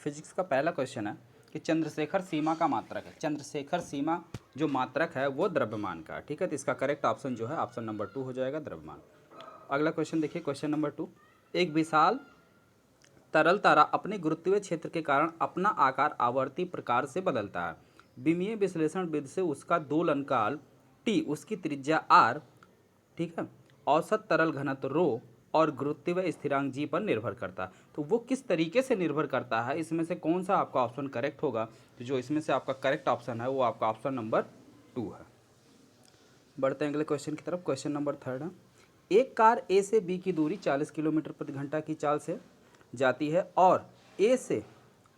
Physics का पहला question है कि चंद्रशेखर सीमा का मात्रक है। चंद्रशेखर सीमा जो मात्रक है वो द्रव्यमान का, ठीक है। तो इसका करेक्ट ऑप्शन जो है ऑप्शन नंबर 2 हो जाएगा, द्रव्यमान। अगला क्वेश्चन देखिए, क्वेश्चन नंबर 2। एक विशाल तरल तारा अपने गुरुत्वीय क्षेत्र के कारण अपना आकार आवर्ती प्रकार से बदलता है। विमीय विश्लेषण विधि से उसका दोलनकाल टी, उसकी त्रिज्या r, ठीक है, औसत तरल घनत्व रो और गुरुत्वीय स्थिरांक जी पर निर्भर करता है। तो वो किस तरीके से निर्भर करता है, इसमें से कौन सा आपका ऑप्शन करेक्ट होगा? तो जो इसमें से आपका करेक्ट ऑप्शन है वो आपका ऑप्शन नंबर 2 है। बढ़ते हैं अगले क्वेश्चन की तरफ। क्वेश्चन नंबर 3 है, एक कार ए से बी की दूरी 40 किलोमीटर प्रति घंटा की चाल से जाती है और ए से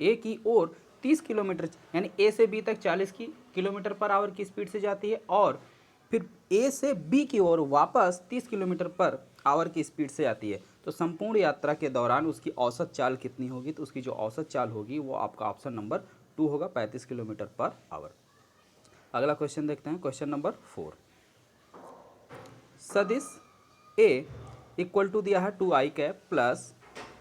ए की ओर 30 किलोमीटर, यानी ए से बी तक 40 किलोमीटर पर आवर की स्पीड से जाती है और फिर ए से बी की ओर वापस 30 किलोमीटर पर आवर की स्पीड से आती है। तो संपूर्ण यात्रा के दौरान उसकी औसत चाल कितनी होगी? तो उसकी जो औसत चाल होगी वो आपका ऑप्शन नंबर 2 होगा, 35 किलोमीटर पर आवर। अगला क्वेश्चन देखते हैं, क्वेश्चन नंबर 4। सदिश ए इक्वल टू दिया है 2i cap plus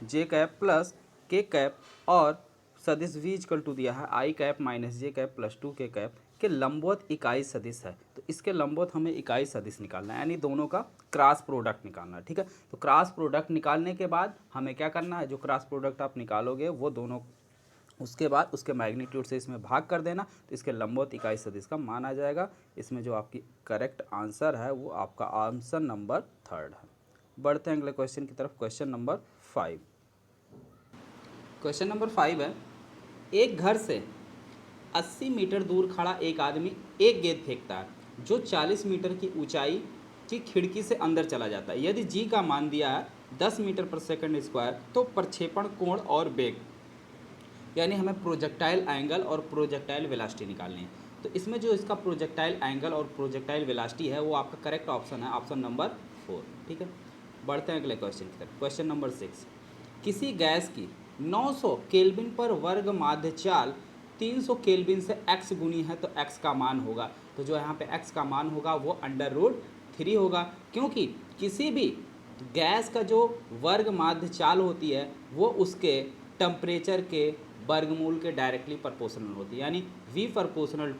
j cap plus k cap और सदिश v इक्वल टू दिया है i cap minus j cap plus 2k cap के लंबवत इकाई सदिश है। तो इसके लंबवत हमें इकाई सदिश निकालना है, यानी दोनों का क्रॉस प्रोडक्ट निकालना है, ठीक है। तो क्रॉस प्रोडक्ट निकालने के बाद हमें क्या करना है, जो क्रॉस प्रोडक्ट आप निकालोगे वो दोनों, उसके बाद उसके मैग्नीट्यूड से इसमें भाग कर देना, तो इसके लंबवत इकाई सदिश का मान आ जाएगा। इसमें जो आपकी करेक्ट आंसर है वो आपका आंसर नंबर 3 है। बढ़ते हैं अगले क्वेश्चन की तरफ, क्वेश्चन नंबर 5। क्वेश्चन नंबर 5 है, एक घर से 80 मीटर दूर खड़ा एक आदमी एक गेंद फेंकता है जो 40 मीटर की ऊंचाई की खिड़की से अंदर चला जाता है। यदि जी का मान दिया है 10 मीटर पर सेकंड स्क्वायर, तो प्रक्षेपण कोण और वेग, यानी हमें प्रोजेक्टाइल एंगल और प्रोजेक्टाइल वेलोसिटी निकालनी है। तो इसमें जो इसका प्रोजेक्टाइल एंगल और प्रोजेक्टाइल वेलोसिटी है वो आपका करेक्ट ऑप्शन है, ऑप्शन नंबर 4, ठीक है। बढ़ते हैं अगले क्वेश्चन की तरफ, क्वेश्चन नंबर 6। किसी गैस की 900 केल्विन पर वर्ग माध्य चाल 300 केल्विन से x गुनी है, तो x का मान होगा, तो जो यहाँ पे x का मान होगा वो √3 होगा, क्योंकि किसी भी गैस का जो वर्ग माध्य चाल होती है वो उसके टेम्परेचर के वर्गमूल के डायरेक्टली प्रोपोर्शनल होती है, यानी v प्रोपोर्शनल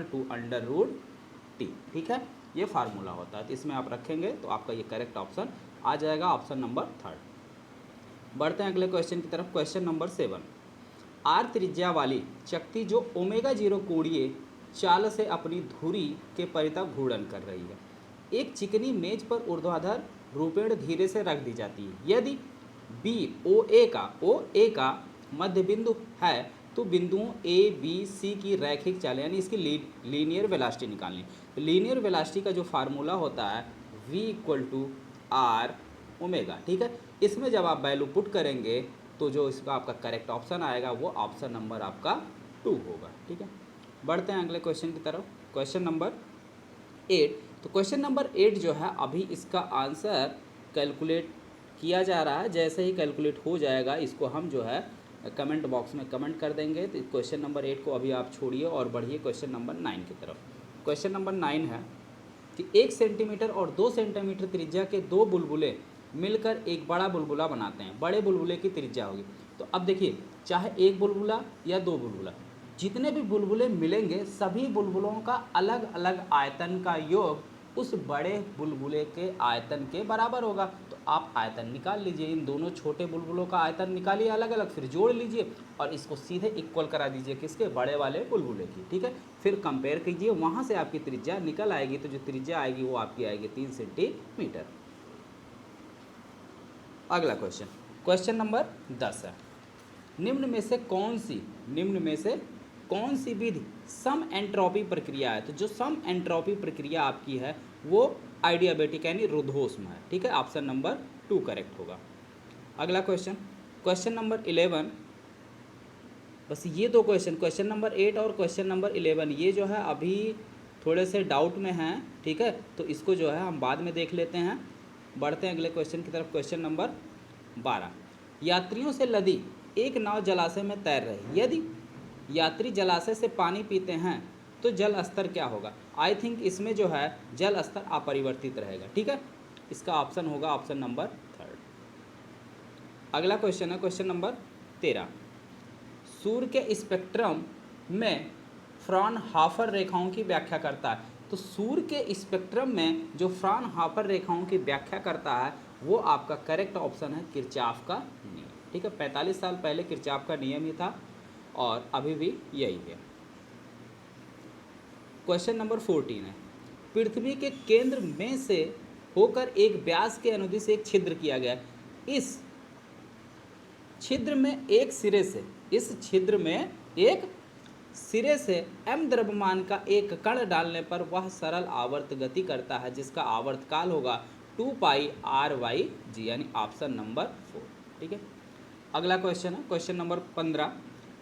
टू √t, ठीक है। ये फार्मूला होता है, तो इसमें आप रखेंगे तो आपका ये करेक्ट ऑप्शन आ जाएगा, ऑप्शन नंबर 3। बढ़ते हैं अगले क्वेश्चन की तरफ, क्वेश्चन नंबर 7। r त्रिज्या वाली चकती जो ω0 कोणीय चाल से अपनी धुरी के परितः घूर्णन कर रही है, एक चिकनी मेज पर ऊर्ध्वाधर रूपेण धीरे से रख दी जाती है। यदि बी ओ ए का मध्य बिंदु है, तो बिंदुओं ए बी सी की रैखिक चाल, यानी इसकी लीनियर वेलोसिटी निकालनी। तो लीनियर वेलोसिटी का जो फार्मूला होता है v equal to R omega, ठीक है। इसमें जब आप वैल्यू पुट करेंगे तो जो इसका आपका करेक्ट ऑप्शन आएगा वो ऑप्शन नंबर आपका 2 होगा, ठीक है। बढ़ते हैं अगले क्वेश्चन की तरफ, क्वेश्चन नंबर 8। तो क्वेश्चन नंबर 8 जो है अभी इसका आंसर कैलकुलेट किया जा रहा है, जैसे ही कैलकुलेट हो जाएगा इसको हम जो है कमेंट बॉक्स में कमेंट कर देंगे। तो क्वेश्चन नंबर 8 को अभी आप छोड़िए और बढ़िए क्वेश्चन नंबर 9 की तरफ। क्वेश्चन नंबर 9 है कि 1 सेंटीमीटर और 2 सेंटीमीटर त्रिज्या के दो बुलबुले मिलकर एक बड़ा बुलबुला बनाते हैं, बड़े बुलबुले की त्रिज्या होगी। तो अब देखिए, चाहे एक बुलबुला या दो बुलबुला, जितने भी बुलबुले मिलेंगे सभी बुलबुलों का अलग अलग आयतन का योग उस बड़े बुलबुले के आयतन के बराबर होगा। तो आप आयतन निकाल लीजिए, इन दोनों छोटे बुलबुलों का आयतन निकालिए अलग अलग, फिर जोड़ लीजिए और इसको सीधे इक्वल करा दीजिए किसके, बड़े वाले बुलबुले की, ठीक है। फिर कंपेयर कीजिए, वहाँ से आपकी त्रिज्या निकल आएगी, तो जो त्रिज्या आएगी वो आपकी आएगी 3 सेंटीमीटर। अगला क्वेश्चन, क्वेश्चन नंबर 10 है, निम्न में से कौन सी विधि सम एंट्रोपी प्रक्रिया है? तो जो सम एंट्रोपी प्रक्रिया आपकी है वो आइडियाबैटिक यानी रुद्धोष्म है, ठीक है। ऑप्शन नंबर 2 करेक्ट होगा। अगला क्वेश्चन, क्वेश्चन नंबर 11। बस ये दो क्वेश्चन, क्वेश्चन नंबर 8 और क्वेश्चन नंबर 11, ये जो है अभी थोड़े से डाउट में हैं, ठीक है। तो इसको जो है हम बाद में देख लेते हैं। बढ़ते हैं अगले क्वेश्चन की तरफ, क्वेश्चन नंबर 12। यात्रियों से लदी एक नाव जलाशय में तैर रही, यदि यात्री जलाशय से पानी पीते हैं तो जल स्तर क्या होगा? आई थिंक इसमें जो है जल स्तर अपरिवर्तित रहेगा, ठीक है। इसका ऑप्शन होगा ऑप्शन नंबर 3। अगला क्वेश्चन है क्वेश्चन नंबर 13 सूर्य के स्पेक्ट्रम में फ्रॉनहोफर रेखाओं की व्याख्या करता है। तो सूर्य के स्पेक्ट्रम में जो फ्रॉनहोफर रेखाओं की व्याख्या करता है वो आपका करेक्ट ऑप्शन है किरचॉफ का नियम। ठीक है, 45 साल पहले किरचॉफ का नियम ही था और अभी भी यही है। क्वेश्चन नंबर 14 है, पृथ्वी के केंद्र में से होकर एक व्यास के अनुदिश एक छिद्र किया गया। इस छिद्र में एक सिरे से m द्रव्यमान का एक कण डालने पर वह सरल आवर्त गति करता है जिसका आवर्तकाल होगा 2πr/g, यानी ऑप्शन नंबर 4। ठीक है, अगला क्वेश्चन है क्वेश्चन नंबर 15,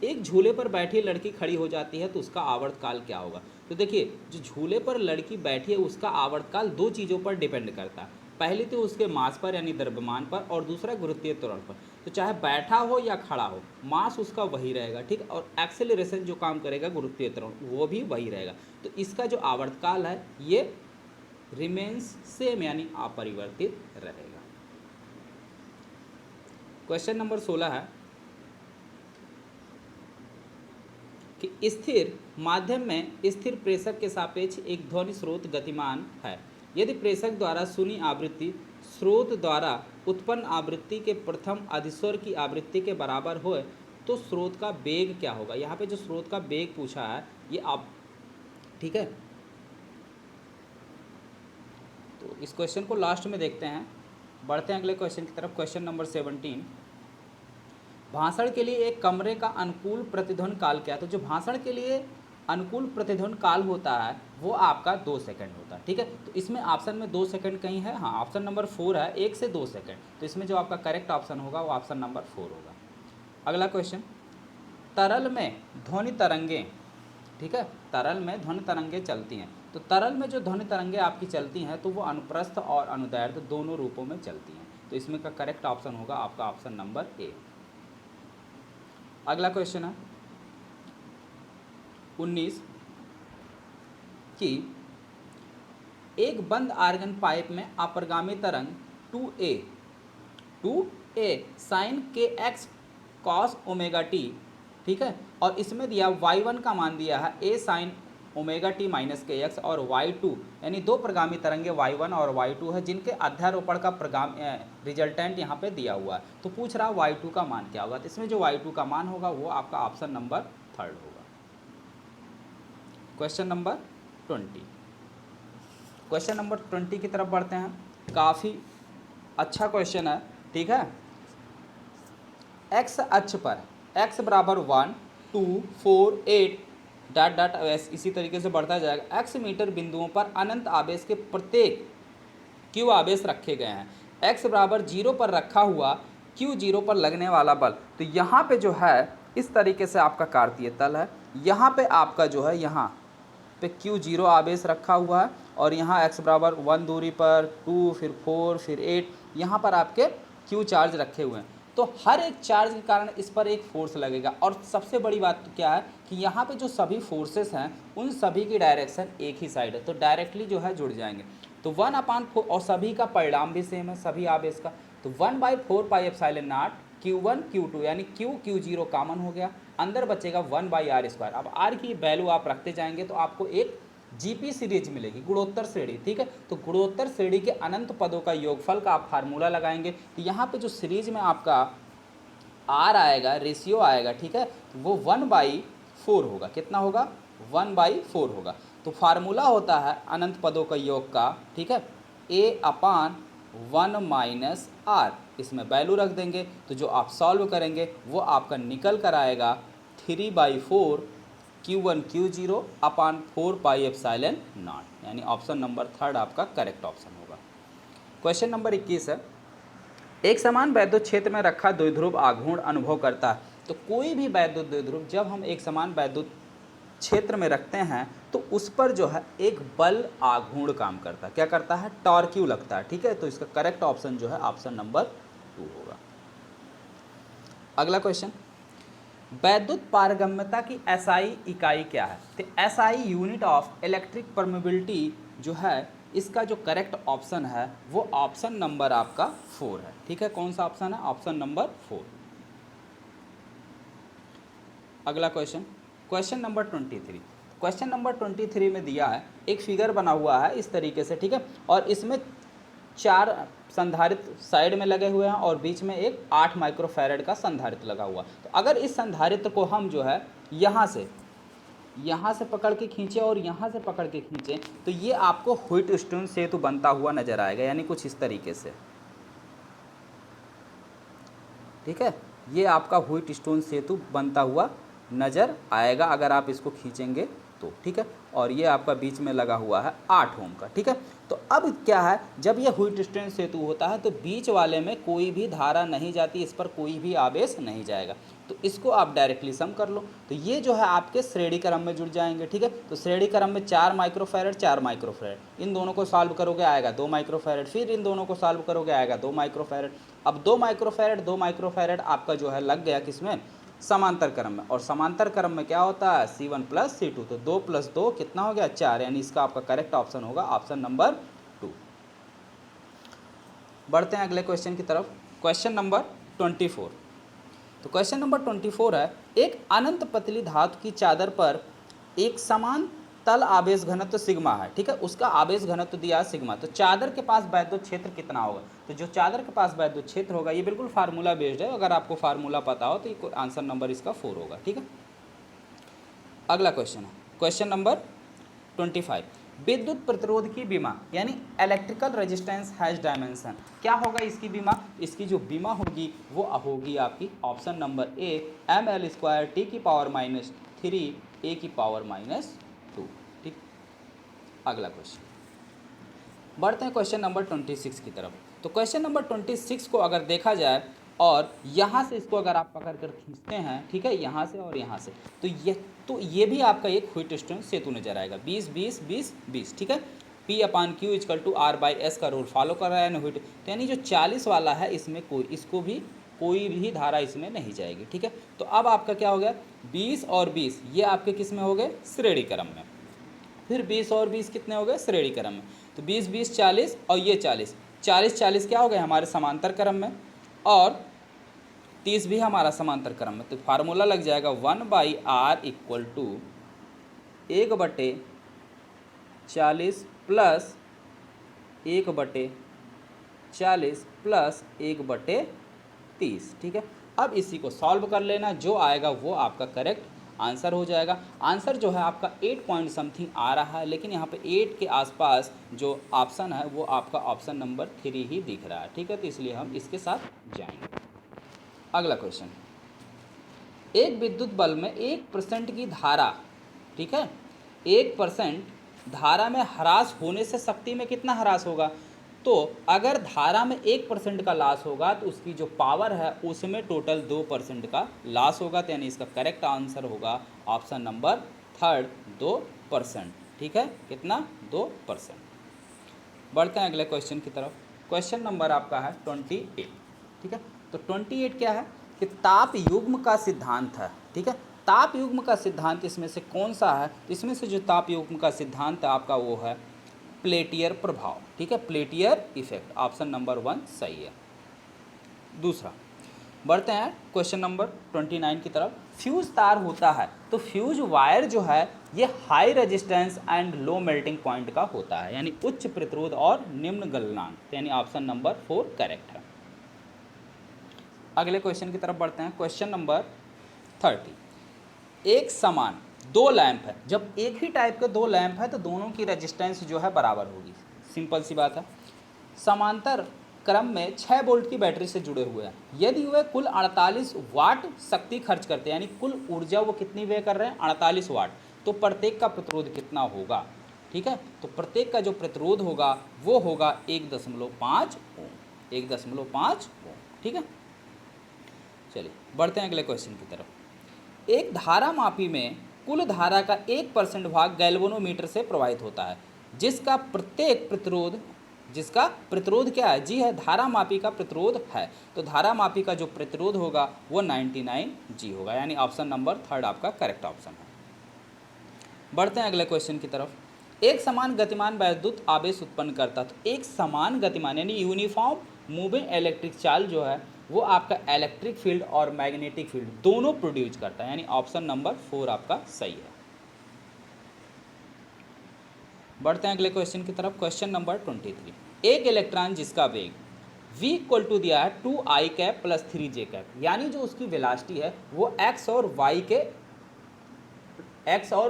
एक झूले पर बैठी लड़की खड़ी हो जाती है तो उसका आवर्तकाल क्या होगा। तो देखिए, जो झूले पर लड़की बैठी है उसका आवर्तकाल दो चीज़ों पर डिपेंड करता है। पहली तो उसके मास पर यानी द्रव्यमान पर, और दूसरा गुरुत्वीय त्वरण पर। तो चाहे बैठा हो या खड़ा हो, मास उसका वही रहेगा। ठीक, और एक्सेलरेशन जो काम करेगा गुरुत्वीय त्वरण वो भी वही रहेगा। तो इसका जो आवर्तकाल है ये रिमेन्स सेम यानी अपरिवर्तित रहेगा। क्वेश्चन नंबर 16 है कि स्थिर माध्यम में स्थिर प्रेषक के सापेक्ष एक ध्वनि स्रोत गतिमान है। यदि प्रेषक द्वारा सुनी आवृत्ति स्रोत द्वारा उत्पन्न आवृत्ति के प्रथम अधिस्वर की आवृत्ति के बराबर हो तो स्रोत का वेग क्या होगा। यहाँ पे जो स्रोत का वेग पूछा है ये आप, ठीक है, तो इस क्वेश्चन को लास्ट में देखते हैं। बढ़ते हैं अगले क्वेश्चन की तरफ। क्वेश्चन नंबर 17, भाषण के लिए एक कमरे का अनुकूल प्रतिध्वनि काल क्या है। तो जो भाषण के लिए अनुकूल प्रतिध्वनि काल होता है वो आपका 2 सेकंड होता है। ठीक है, तो इसमें ऑप्शन में 2 सेकंड कहीं है, हाँ ऑप्शन नंबर 4 है, 1 से 2 सेकंड। तो इसमें जो आपका करेक्ट ऑप्शन होगा वो ऑप्शन नंबर 4 होगा। अगला क्वेश्चन, तरल में ध्वनि तरंगें, ठीक है, तरल में ध्वनि तरंगें चलती हैं। तो तरल में जो ध्वनि तरंगें आपकी चलती हैं तो वो अनुप्रस्थ और अनुदैर्ध्य दोनों रूपों में चलती हैं। तो इसमें का करेक्ट ऑप्शन होगा आपका ऑप्शन नंबर ए। अगला क्वेश्चन है 19 कि एक बंद आर्गन पाइप में अपरगामी तरंग 2a साइन के एक्स कॉस ओमेगा टी, ठीक है, और इसमें दिया y1 का मान दिया है a sine omega T minus के एक्स, और y2 यानी दो प्रगामी तरंगे y1 और y2 है जिनके अध्यारोपण का प्रगाम रिजल्टेंट यहाँ पे दिया हुआ है। तो पूछ रहा y2 का मान क्या होगा। तो इसमें जो y2 का मान होगा वो आपका ऑप्शन नंबर 3 होगा। क्वेश्चन नंबर 20, क्वेश्चन नंबर 20 की तरफ बढ़ते हैं। काफ़ी अच्छा क्वेश्चन है, ठीक है। एक्स अक्ष पर x बराबर 1 2 4 8 डॉट डॉट इसी तरीके से बढ़ता जाएगा। x मीटर बिंदुओं पर अनंत आवेश के प्रत्येक q आवेश रखे गए हैं। x बराबर 0 पर रखा हुआ q 0 पर लगने वाला बल। तो यहाँ पे जो है इस तरीके से आपका कार्तीय तल है, यहाँ पे आपका जो है यहाँ पे q 0 आवेश रखा हुआ है, और यहाँ x बराबर 1 दूरी पर 2 फिर 4 फिर 8 यहाँ पर आपके q चार्ज रखे हुए हैं। तो हर एक चार्ज के कारण इस पर एक फोर्स लगेगा। और सबसे बड़ी बात तो क्या है कि यहाँ पे जो सभी फोर्सेस हैं उन सभी की डायरेक्शन एक ही साइड है, तो डायरेक्टली जो है जुड़ जाएंगे। तो 1/4 और सभी का परिणाम भी सेम है सभी आवेश का। तो 1/4 pi epsilon not Q1 Q2 यानी Q0 कॉमन हो गया, अंदर बचेगा 1/r²। अब r की वैल्यू आप रखते जाएंगे तो आपको एक जीपी सीरीज मिलेगी, गुणोत्तर श्रेणी, ठीक है। तो गुणोत्तर श्रेणी के अनंत पदों का योगफल का आप फार्मूला लगाएंगे। तो यहाँ पे जो सीरीज में आपका r आएगा, रेशियो आएगा, ठीक है, तो वो 1/4 होगा। कितना होगा? 1/4 होगा। तो फार्मूला होता है अनंत पदों का योग का, ठीक है, a/1 - r। इसमें वैल्यू रख देंगे तो जो आप सॉल्व करेंगे वो आपका निकल कर आएगा 3/4 Q1 Q0 upon 4 pi epsilon not, यानी ऑप्शन नंबर 3 आपका करेक्ट ऑप्शन होगा। क्वेश्चन नंबर 21 है, एक समान वैद्युत क्षेत्र में रखा द्विध्रुव आघूर्ण अनुभव करता है। तो कोई भी वैद्युत द्विध्रुव जब हम एक समान वैद्युत क्षेत्र में रखते हैं तो उस पर जो है एक बल आघूर्ण काम करता है। क्या करता है? टॉर्क्यू लगता है, ठीक है। तो इसका करेक्ट ऑप्शन जो है ऑप्शन नंबर 2 होगा। अगला क्वेश्चन, वैद्युत पारगम्यता की एसआई इकाई क्या है? तो SI unit of electric permeability जो है इसका जो करेक्ट ऑप्शन है वो ऑप्शन नंबर आपका 4 है, ठीक है। कौन सा ऑप्शन है? Option number 4। अगला question, question number 23। Question number 23 में दिया है, एक फिगर बना हुआ है इस तरीके से, ठीक है, और इसमें 4 संधारित्र साइड में लगे हुए हैं और बीच में एक 8 माइक्रोफैरड का संधारित्र लगा हुआ। तो अगर इस संधारित्र को हम जो है यहाँ से पकड़ के खींचे और यहाँ से पकड़ के खींचे, तो ये आपको व्हीटस्टोन सेतु बनता हुआ नजर आएगा, यानी कुछ इस तरीके से, ठीक है, ये आपका व्हीटस्टोन सेतु बनता हुआ नजर आएगा अगर आप इसको खींचेंगे तो, ठीक है, और ये आपका बीच में लगा हुआ है 8 ओम का, ठीक है। तो अब क्या है, जब ये व्हीटस्टोन सेतु होता है तो बीच वाले में कोई भी धारा नहीं जाती, इस पर कोई भी आवेश नहीं जाएगा, तो इसको आप डायरेक्टली सम कर लो। तो ये जो है आपके श्रेणी क्रम में जुड़ जाएंगे, ठीक है। तो श्रेणी क्रम में 4 माइक्रोफैरड 4 माइक्रोफैरड, इन दोनों को सॉल्व करोगे आएगा 2 माइक्रोफैरड, फिर इन दोनों को सॉल्व करोगे आएगा 2 माइक्रोफैरड। अब 2 माइक्रोफैरड आपका जो है लग गया किसमें, समांतर क्रम में, और समांतर क्रम में क्या होता है, C1 + C2, तो 2 + 2 कितना हो गया 4, यानी इसका आपका करेक्ट ऑप्शन होगा ऑप्शन नंबर 2। बढ़ते हैं अगले क्वेश्चन की तरफ, क्वेश्चन नंबर 24। तो क्वेश्चन नंबर 24 है, एक अनंत पतली धातु की चादर पर एक समान तल आवेश घनत्व सिग्मा है, ठीक है, उसका आवेश घनत्व दिया है सिग्मा। तो चादर के पास वैद्युत क्षेत्र कितना होगा, तो जो चादर के पास वैद्युत क्षेत्र होगा, ये बिल्कुल फार्मूला बेस्ड है, अगर आपको फार्मूला पता हो तो ये आंसर नंबर इसका 4 होगा, ठीक है। अगला क्वेश्चन है, क्वेश्चन नंबर 25, विद्युत प्रतिरोध की बीमा, यानी इलेक्ट्रिकल रेजिस्टेंस हैज डायमेंशन, क्या होगा इसकी बीमा, इसकी जो बीमा होगी वो होगी आपकी option number A ml² T⁻³ A⁻², ठीक। अगला क्वेश्चन, बढ़ते हैं क्वेश्चन नंबर 26 की तरफ। तो क्वेश्चन नंबर 26 को अगर देखा जाए और यहाँ से इसको अगर आप पकड़ कर खींचते हैं, ठीक है, यहाँ से और यहाँ से, तो ये भी आपका एक व्हीटस्टोन सेतु नजर आएगा, 20 20 20 20, ठीक है। P/Q = R/S का रूल फॉलो कर रहा है व्हीट, तो यानी जो 40 वाला है इसमें कोई भी धारा इसमें नहीं जाएगी, ठीक है। तो अब आपका क्या हो गया, 20 और 20 ये आपके किस में हो गए, श्रेणी क्रम में, फिर 20 और 20 कितने हो गए, श्रेणी क्रम में, तो 20 20 40 और ये 40 40 40 क्या हो गए हमारे समांतर क्रम में, और 30 भी हमारा समांतर क्रम में। तो फार्मूला लग जाएगा 1/r = 1/40 + 1/40 + 1/30, ठीक है। अब इसी को सॉल्व कर लेना, जो आएगा वो आपका करेक्ट आंसर हो जाएगा। आंसर जो है आपका 8 पॉइंट समथिंग आ रहा है, लेकिन यहाँ पे 8 के आसपास जो ऑप्शन है वो आपका ऑप्शन नंबर 3 ही दिख रहा है, ठीक है, तो इसलिए हम इसके साथ जाएंगे। अगला क्वेश्चन, एक विद्युत बल्ब में 1% की धारा, ठीक है, 1% धारा में ह्रास होने से शक्ति में कितना ह्रास होगा, तो अगर धारा में 1% का लॉस होगा तो उसकी जो पावर है उसमें टोटल 2% का लॉस होगा, तो यानी इसका करेक्ट आंसर होगा ऑप्शन नंबर 3 2%, ठीक है, कितना 2%। बढ़ते हैं अगले क्वेश्चन की तरफ, क्वेश्चन नंबर आपका है 28, ठीक है। तो 28 क्या है कि ताप युग्म का सिद्धांत है, ठीक है। ताप युग्म का सिद्धांत इसमें से कौन सा है, इसमें से जो ताप युग्म का सिद्धांत है आपका वो है पेल्टियर प्रभाव, ठीक है, पेल्टियर इफेक्ट, ऑप्शन नंबर 1 सही है। दूसरा, बढ़ते हैं क्वेश्चन नंबर 29 की तरफ। फ्यूज तार होता है तो फ्यूज वायर जो है ये high resistance and low melting point का होता है, यानी उच्च प्रतिरोध और निम्न गलनांक, यानी ऑप्शन नंबर 4 करेक्ट है। अगले क्वेश्चन की तरफ बढ़ते हैं, क्वेश्चन नंबर 30, एक समान 2 लैंप है, जब एक ही टाइप के 2 लैंप है तो दोनों की रेजिस्टेंस जो है बराबर होगी, सिंपल सी बात है। समांतर क्रम में 6 वोल्ट की बैटरी से जुड़े हुए हैं, यदि वे कुल 48 वाट शक्ति खर्च करते हैं, यानी कुल ऊर्जा वो कितनी वे कर रहे हैं 48 वाट, तो प्रत्येक का प्रतिरोध कितना होगा, ठीक है। तो प्रत्येक का जो प्रतिरोध होगा वो होगा 1.5 ओम, 1.5 ओम, ठीक है। चलिए बढ़ते हैं अगले क्वेश्चन की तरफ। एक धारा मापी में कुल धारा का 1% भाग गैल्वेनोमीटर से प्रवाहित होता है, जिसका प्रतिरोध क्या है, जी है धारा मापी का प्रतिरोध है, तो धारा मापी का जो प्रतिरोध होगा वो 99 जी होगा, यानी ऑप्शन नंबर 3 आपका करेक्ट ऑप्शन है। बढ़ते हैं अगले क्वेश्चन की तरफ। एक समान गतिमान वैद्युत आवेश उत्पन्न करता, तो एक समान गतिमान यानी यूनिफॉर्म मूविंग इलेक्ट्रिक चार्ज जो है वो आपका इलेक्ट्रिक फील्ड और मैग्नेटिक फील्ड दोनों प्रोड्यूस करता है, यानी ऑप्शन नंबर 4 आपका सही है। बढ़ते हैं अगले क्वेश्चन की तरफ। क्वेश्चन नंबर 23, एक इलेक्ट्रॉन जिसका वेग v इक्वल टू दिया है 2i cap plus 3j cap, यानी जो उसकी वेलोसिटी है वो x और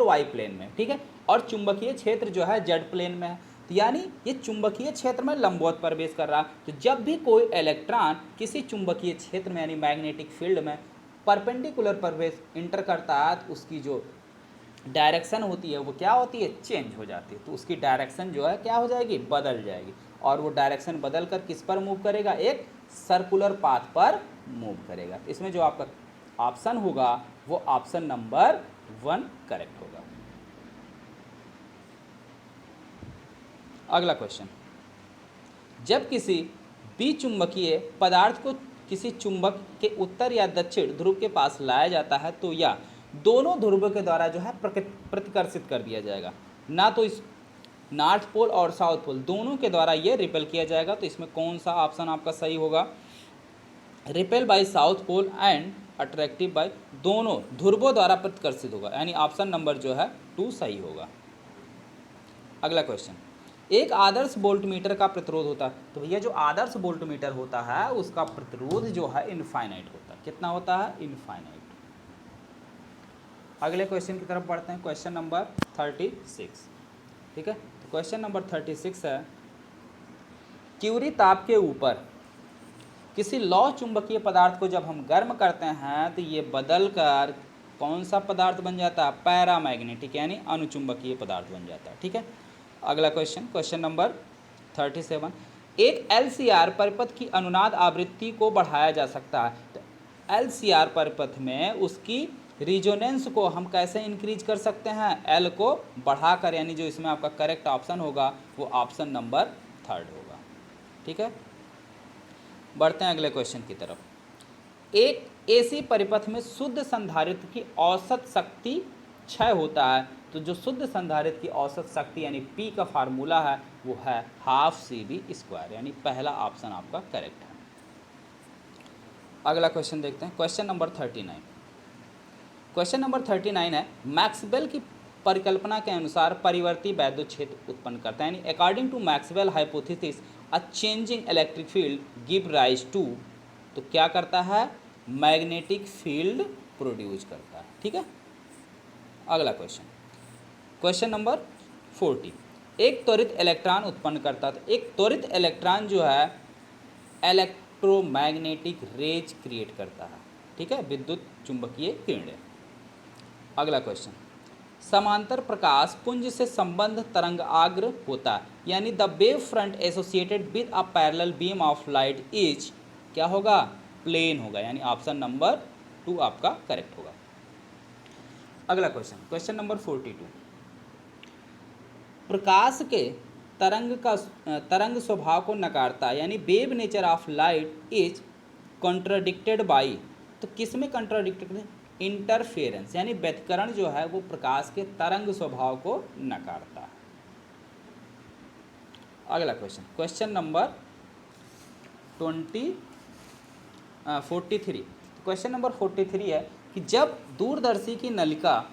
y प्लेन में, ठीक है, और चुंबकीय क्षेत्र जो है z प्लेन में है, तो यानी ये चुंबकीय क्षेत्र में लंबवत प्रवेश कर रहा है। तो जब भी कोई इलेक्ट्रॉन किसी चुंबकीय क्षेत्र में यानी मैग्नेटिक फील्ड में परपेंडिकुलर प्रवेश इंटर करता है तो उसकी जो डायरेक्शन होती है वो क्या होती है, चेंज हो जाती है। तो उसकी डायरेक्शन जो है क्या हो जाएगी, बदल जाएगी, और वो डायरेक्शन बदल कर किस पर मूव करेगा, एक सर्कुलर पाथ पर मूव करेगा। तो इसमें जो आपका ऑप्शन होगा वो ऑप्शन नंबर 1 करेक्ट होगा। अगला क्वेश्चन, जब किसी विचुंबकीय पदार्थ को किसी चुंबक के उत्तर या दक्षिण ध्रुव के पास लाया जाता है तो या दोनों ध्रुवों के द्वारा जो है प्रतिकर्षित कर दिया जाएगा, ना तो इस नॉर्थ पोल और साउथ पोल दोनों के द्वारा ये रिपेल किया जाएगा। तो इसमें कौन सा ऑप्शन आपका सही होगा, repel by south pole and attractive by, दोनों ध्रुवों द्वारा प्रतिकर्षित होगा, यानी ऑप्शन नंबर जो है 2 सही होगा। अगला क्वेश्चन, एक आदर्श वोल्टमीटर का प्रतिरोध होता है, तो भैया जो आदर्श वोल्टमीटर होता है उसका प्रतिरोध जो है इनफाइनाइट होता है, कितना होता है, इनफाइनाइट। अगले क्वेश्चन की तरफ बढ़ते हैं, क्वेश्चन नंबर 36, ठीक है। तो क्वेश्चन नंबर 36 है, क्यूरी ताप के ऊपर किसी लौह चुंबकीय पदार्थ को जब हम गर्म करते हैं तो ये बदल कर कौन सा पदार्थ बन जाता है, पैरामैग्नेटिक यानी अनुचुंबकीय पदार्थ बन जाता है, ठीक है। अगला क्वेश्चन, क्वेश्चन नंबर 37, एक LCR परिपथ की अनुनाद आवृत्ति को बढ़ाया जा सकता है, तो LCR परिपथ में उसकी रिजोनेंस को हम कैसे इंक्रीज कर सकते हैं, L को बढ़ाकर, यानी जो इसमें आपका करेक्ट ऑप्शन होगा वो ऑप्शन नंबर 3 होगा, ठीक है। बढ़ते हैं अगले क्वेश्चन की तरफ। एक AC परिपथ में शुद्ध संधारित्र की औसत शक्ति क्षय होता है, तो जो शुद्ध संधारित्र की औसत शक्ति यानी P का फार्मूला है वो है ½ CV², यानी पहला ऑप्शन आपका करेक्ट है। अगला क्वेश्चन देखते हैं, क्वेश्चन नंबर 39। क्वेश्चन नंबर 39 है, मैक्सवेल की परिकल्पना के अनुसार परिवर्ती वैद्युत क्षेत्र उत्पन्न करता है, यानी according to Maxwell hypothesis a changing electric field give rise to, तो क्या करता है, मैग्नेटिक फील्ड प्रोड्यूस करता है, ठीक है। अगला क्वेश्चन, क्वेश्चन नंबर 40, एक त्वरित इलेक्ट्रॉन उत्पन्न करता है, तो एक त्वरित इलेक्ट्रॉन जो है इलेक्ट्रोमैग्नेटिक रेज क्रिएट करता है, ठीक है, विद्युत चुंबकीय किरणें। अगला क्वेश्चन, समांतर प्रकाश पुंज से संबंध तरंगाग्र होता है, यानी the wave front associated with a parallel beam of light is, क्या होगा, प्लेन होगा, यानी ऑप्शन नंबर 2 आपका करेक्ट होगा। अगला क्वेश्चन, क्वेश्चन नंबर 42, प्रकाश के तरंग स्वभाव को नकारता है, यानी wave nature of light is contradicted by, तो किस में कॉन्ट्राडिक्टेड है, इंटरफेरेंस, यानी व्यतिकरण जो है वो प्रकाश के तरंग स्वभाव को नकारता है। अगला question, question number 43, question number 43 है कि जब दूरदर्शी की नलिका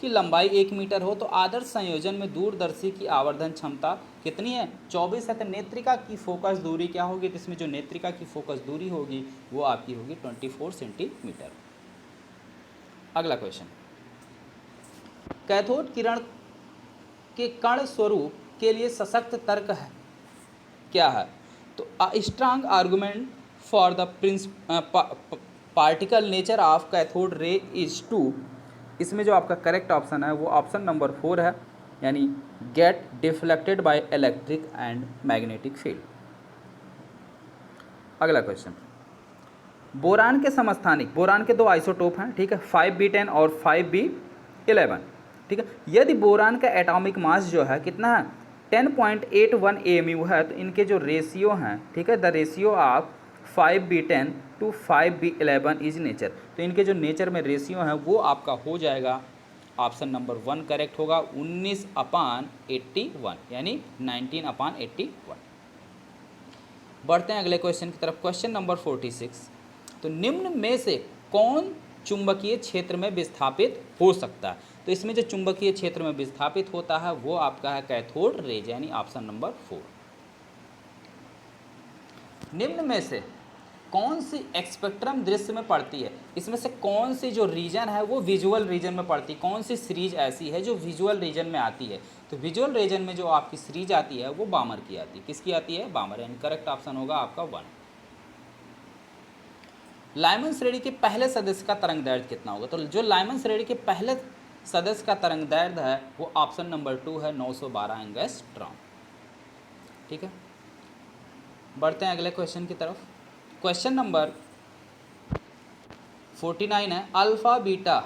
की लंबाई 1 मीटर हो तो आदर्श संयोजन में दूरदर्शी की आवर्धन क्षमता कितनी है, 24 है। तो नेत्रिका की फोकस दूरी क्या होगी, तो इसमें जो नेत्रिका की फोकस दूरी होगी वो आपकी होगी 24 सेंटीमीटर। अगला क्वेश्चन, कैथोड किरण के कण स्वरूप के लिए सशक्त तर्क है, क्या है, तो a strong argument for the particle nature of cathode ray is to, इसमें जो आपका करेक्ट ऑप्शन है वो ऑप्शन नंबर 4 है, यानी get deflected by electric and magnetic field. अगला क्वेश्चन, बोरान के समस्थानिक, बोरान के 2 आइसोटोप हैं, ठीक है, 5B10 और 5B11, ठीक है। यदि बोरान का एटॉमिक मास जो है कितना है, 10.81 AMU है, तो इनके जो रेशियो हैं, ठीक है, the ratio of 5B10 to 5B11 is nature, तो इनके जो नेचर में रेशियो हैं वो आपका हो जाएगा, ऑप्शन नंबर 1 करेक्ट होगा, 19/81, यानी 19/81। बढ़ते हैं अगले क्वेश्चन की तरफ, क्वेश्चन नंबर 46, तो निम्न में से कौन चुंबकीय क्षेत्र में विस्थापित हो सकता है? तो इसमें जो चुंबकीय क्षेत्र में विस्थापित होता है वो आपका है कैथोड रेज, यानी ऑप्शन नंबर 4। निम्न में से कौन सी स्पेक्ट्रम दृश्य में पड़ती है? इसमें से कौन सी जो रीजन है वो विजुअल रीजन में पड़ती है? कौन सी सीरीज ऐसी है जो विजुअल रीजन में आती है? तो विजुअल रीजन में जो आपकी सीरीज आती है वो बामर की आती है। किसकी आती है? बामर, यानी करेक्ट ऑप्शन होगा आपका 1। लाइमन श्रेणी के पहले सदस्य का तरंग दैर्ध्य कितना होगा? तो जो लाइमन श्रेणी के पहले सदस्य का तरंग दैर्ध्य है वो ऑप्शन नंबर 2 है, 912 एंगस्ट्रॉम। ठीक है, बढ़ते हैं अगले क्वेश्चन की तरफ। क्वेश्चन नंबर 49 है, अल्फा बीटा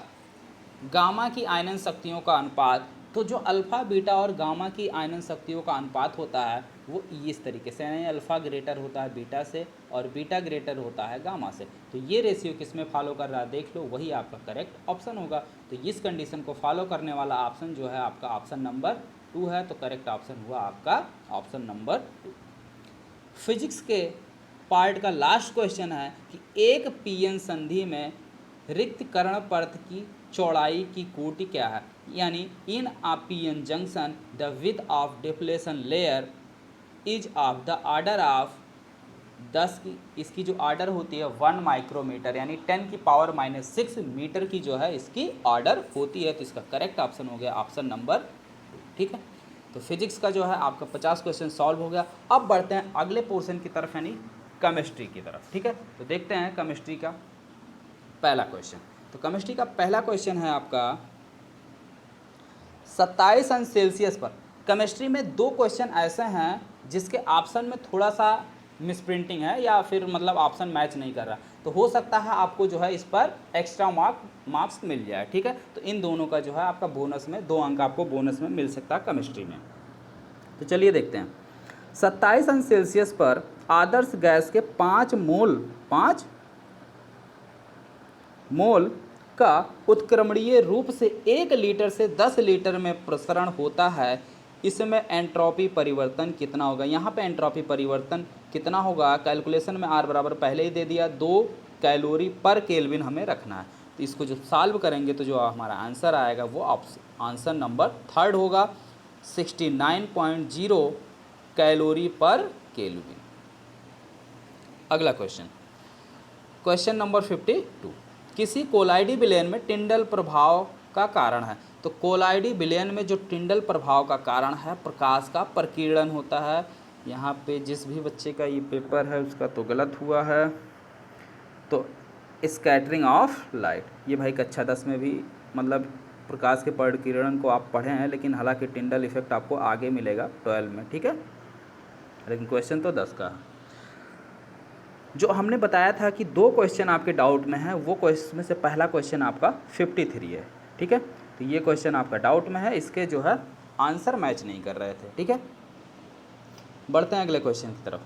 गामा की आयनन शक्तियों का अनुपात। तो जो अल्फा बीटा और गामा की आयनन शक्तियों का अनुपात होता है वो इस तरीके से, यानी अल्फा ग्रेटर होता है बीटा से और बीटा ग्रेटर होता है गामा से। तो ये रेशियो किस में फॉलो कर रहा है देख लो, वही आपका करेक्ट ऑप्शन होगा। तो इस कंडीशन को फॉलो करने वाला ऑप्शन जो है आपका ऑप्शन नंबर 2 है। तो करेक्ट ऑप्शन हुआ आपका ऑप्शन नंबर 2। फिजिक्स के पार्ट का लास्ट क्वेश्चन है कि एक पीएन संधि में रिक्त कर्ण परत की चौड़ाई की कोटि क्या है? यानी in a PN junction the width of depletion layer is of the order of 10 की, इसकी जो ऑर्डर होती है 1 माइक्रोमीटर, यानी 10⁻⁻6 मीटर की जो है इसकी ऑर्डर होती है। तो इसका करेक्ट ऑप्शन हो गया ऑप्शन नंबर 2। ठीक है, तो फिजिक्स का जो है आपका 50 क्वेश्चन सॉल्व हो गया। अब बढ़ते हैं अगले पोर्शन की तरफ, यानी केमिस्ट्री की तरफ। ठीक है, तो देखते हैं केमिस्ट्री का पहला क्वेश्चन। तो केमिस्ट्री का पहला क्वेश्चन है आपका 27 अंश सेल्सियस पर। केमिस्ट्री में 2 क्वेश्चन ऐसे हैं जिसके ऑप्शन में थोड़ा सा मिसप्रिंटिंग है या फिर मतलब ऑप्शन मैच नहीं कर रहा, तो हो सकता है आपको जो है इस पर एक्स्ट्रा मार्क्स मिल जाए। ठीक है, तो इन दोनों का जो है आपका बोनस में 2 अंक आपको बोनस में मिल सकता है केमिस्ट्री में। तो चलिए देखते हैं। 27 अंश सेल्सियस पर आदर्श गैस के 5 मोल का उत्क्रमणीय रूप से 1 लीटर से 10 लीटर में प्रसरण होता है, इसमें एंट्रोपी परिवर्तन कितना होगा? यहाँ पे एंट्रोपी परिवर्तन कितना होगा? कैलकुलेशन में आर बराबर पहले ही दे दिया, 2 कैलोरी पर केल्विन हमें रखना है। तो इसको जो सॉल्व करेंगे तो जो हमारा आंसर आएगा वो आंसर नंबर 3 होगा, 69.0 कैलोरी पर केल्विन। अगला क्वेश्चन, क्वेश्चन नंबर 52, किसी कोलाइडी विलयन में टिंडल प्रभाव का कारण है। तो कोलाइडी विलयन में जो टिंडल प्रभाव का कारण है प्रकाश का प्रकीर्णन होता है। यहाँ पे जिस भी बच्चे का ये पेपर है उसका तो गलत हुआ है, तो स्कैटरिंग ऑफ लाइट। ये भाई कक्षा 10 में भी मतलब प्रकाश के प्रकीर्णन को आप पढ़े हैं, लेकिन हालांकि टिंडल इफेक्ट आपको आगे मिलेगा 12 में। ठीक है, लेकिन क्वेश्चन तो 10 का। जो हमने बताया था कि 2 क्वेश्चन आपके डाउट में है, वो क्वेश्चन में से पहला क्वेश्चन आपका 53 है। ठीक है, तो ये क्वेश्चन आपका डाउट में है, इसके जो है आंसर मैच नहीं कर रहे थे। ठीक है, बढ़ते हैं अगले क्वेश्चन की तरफ।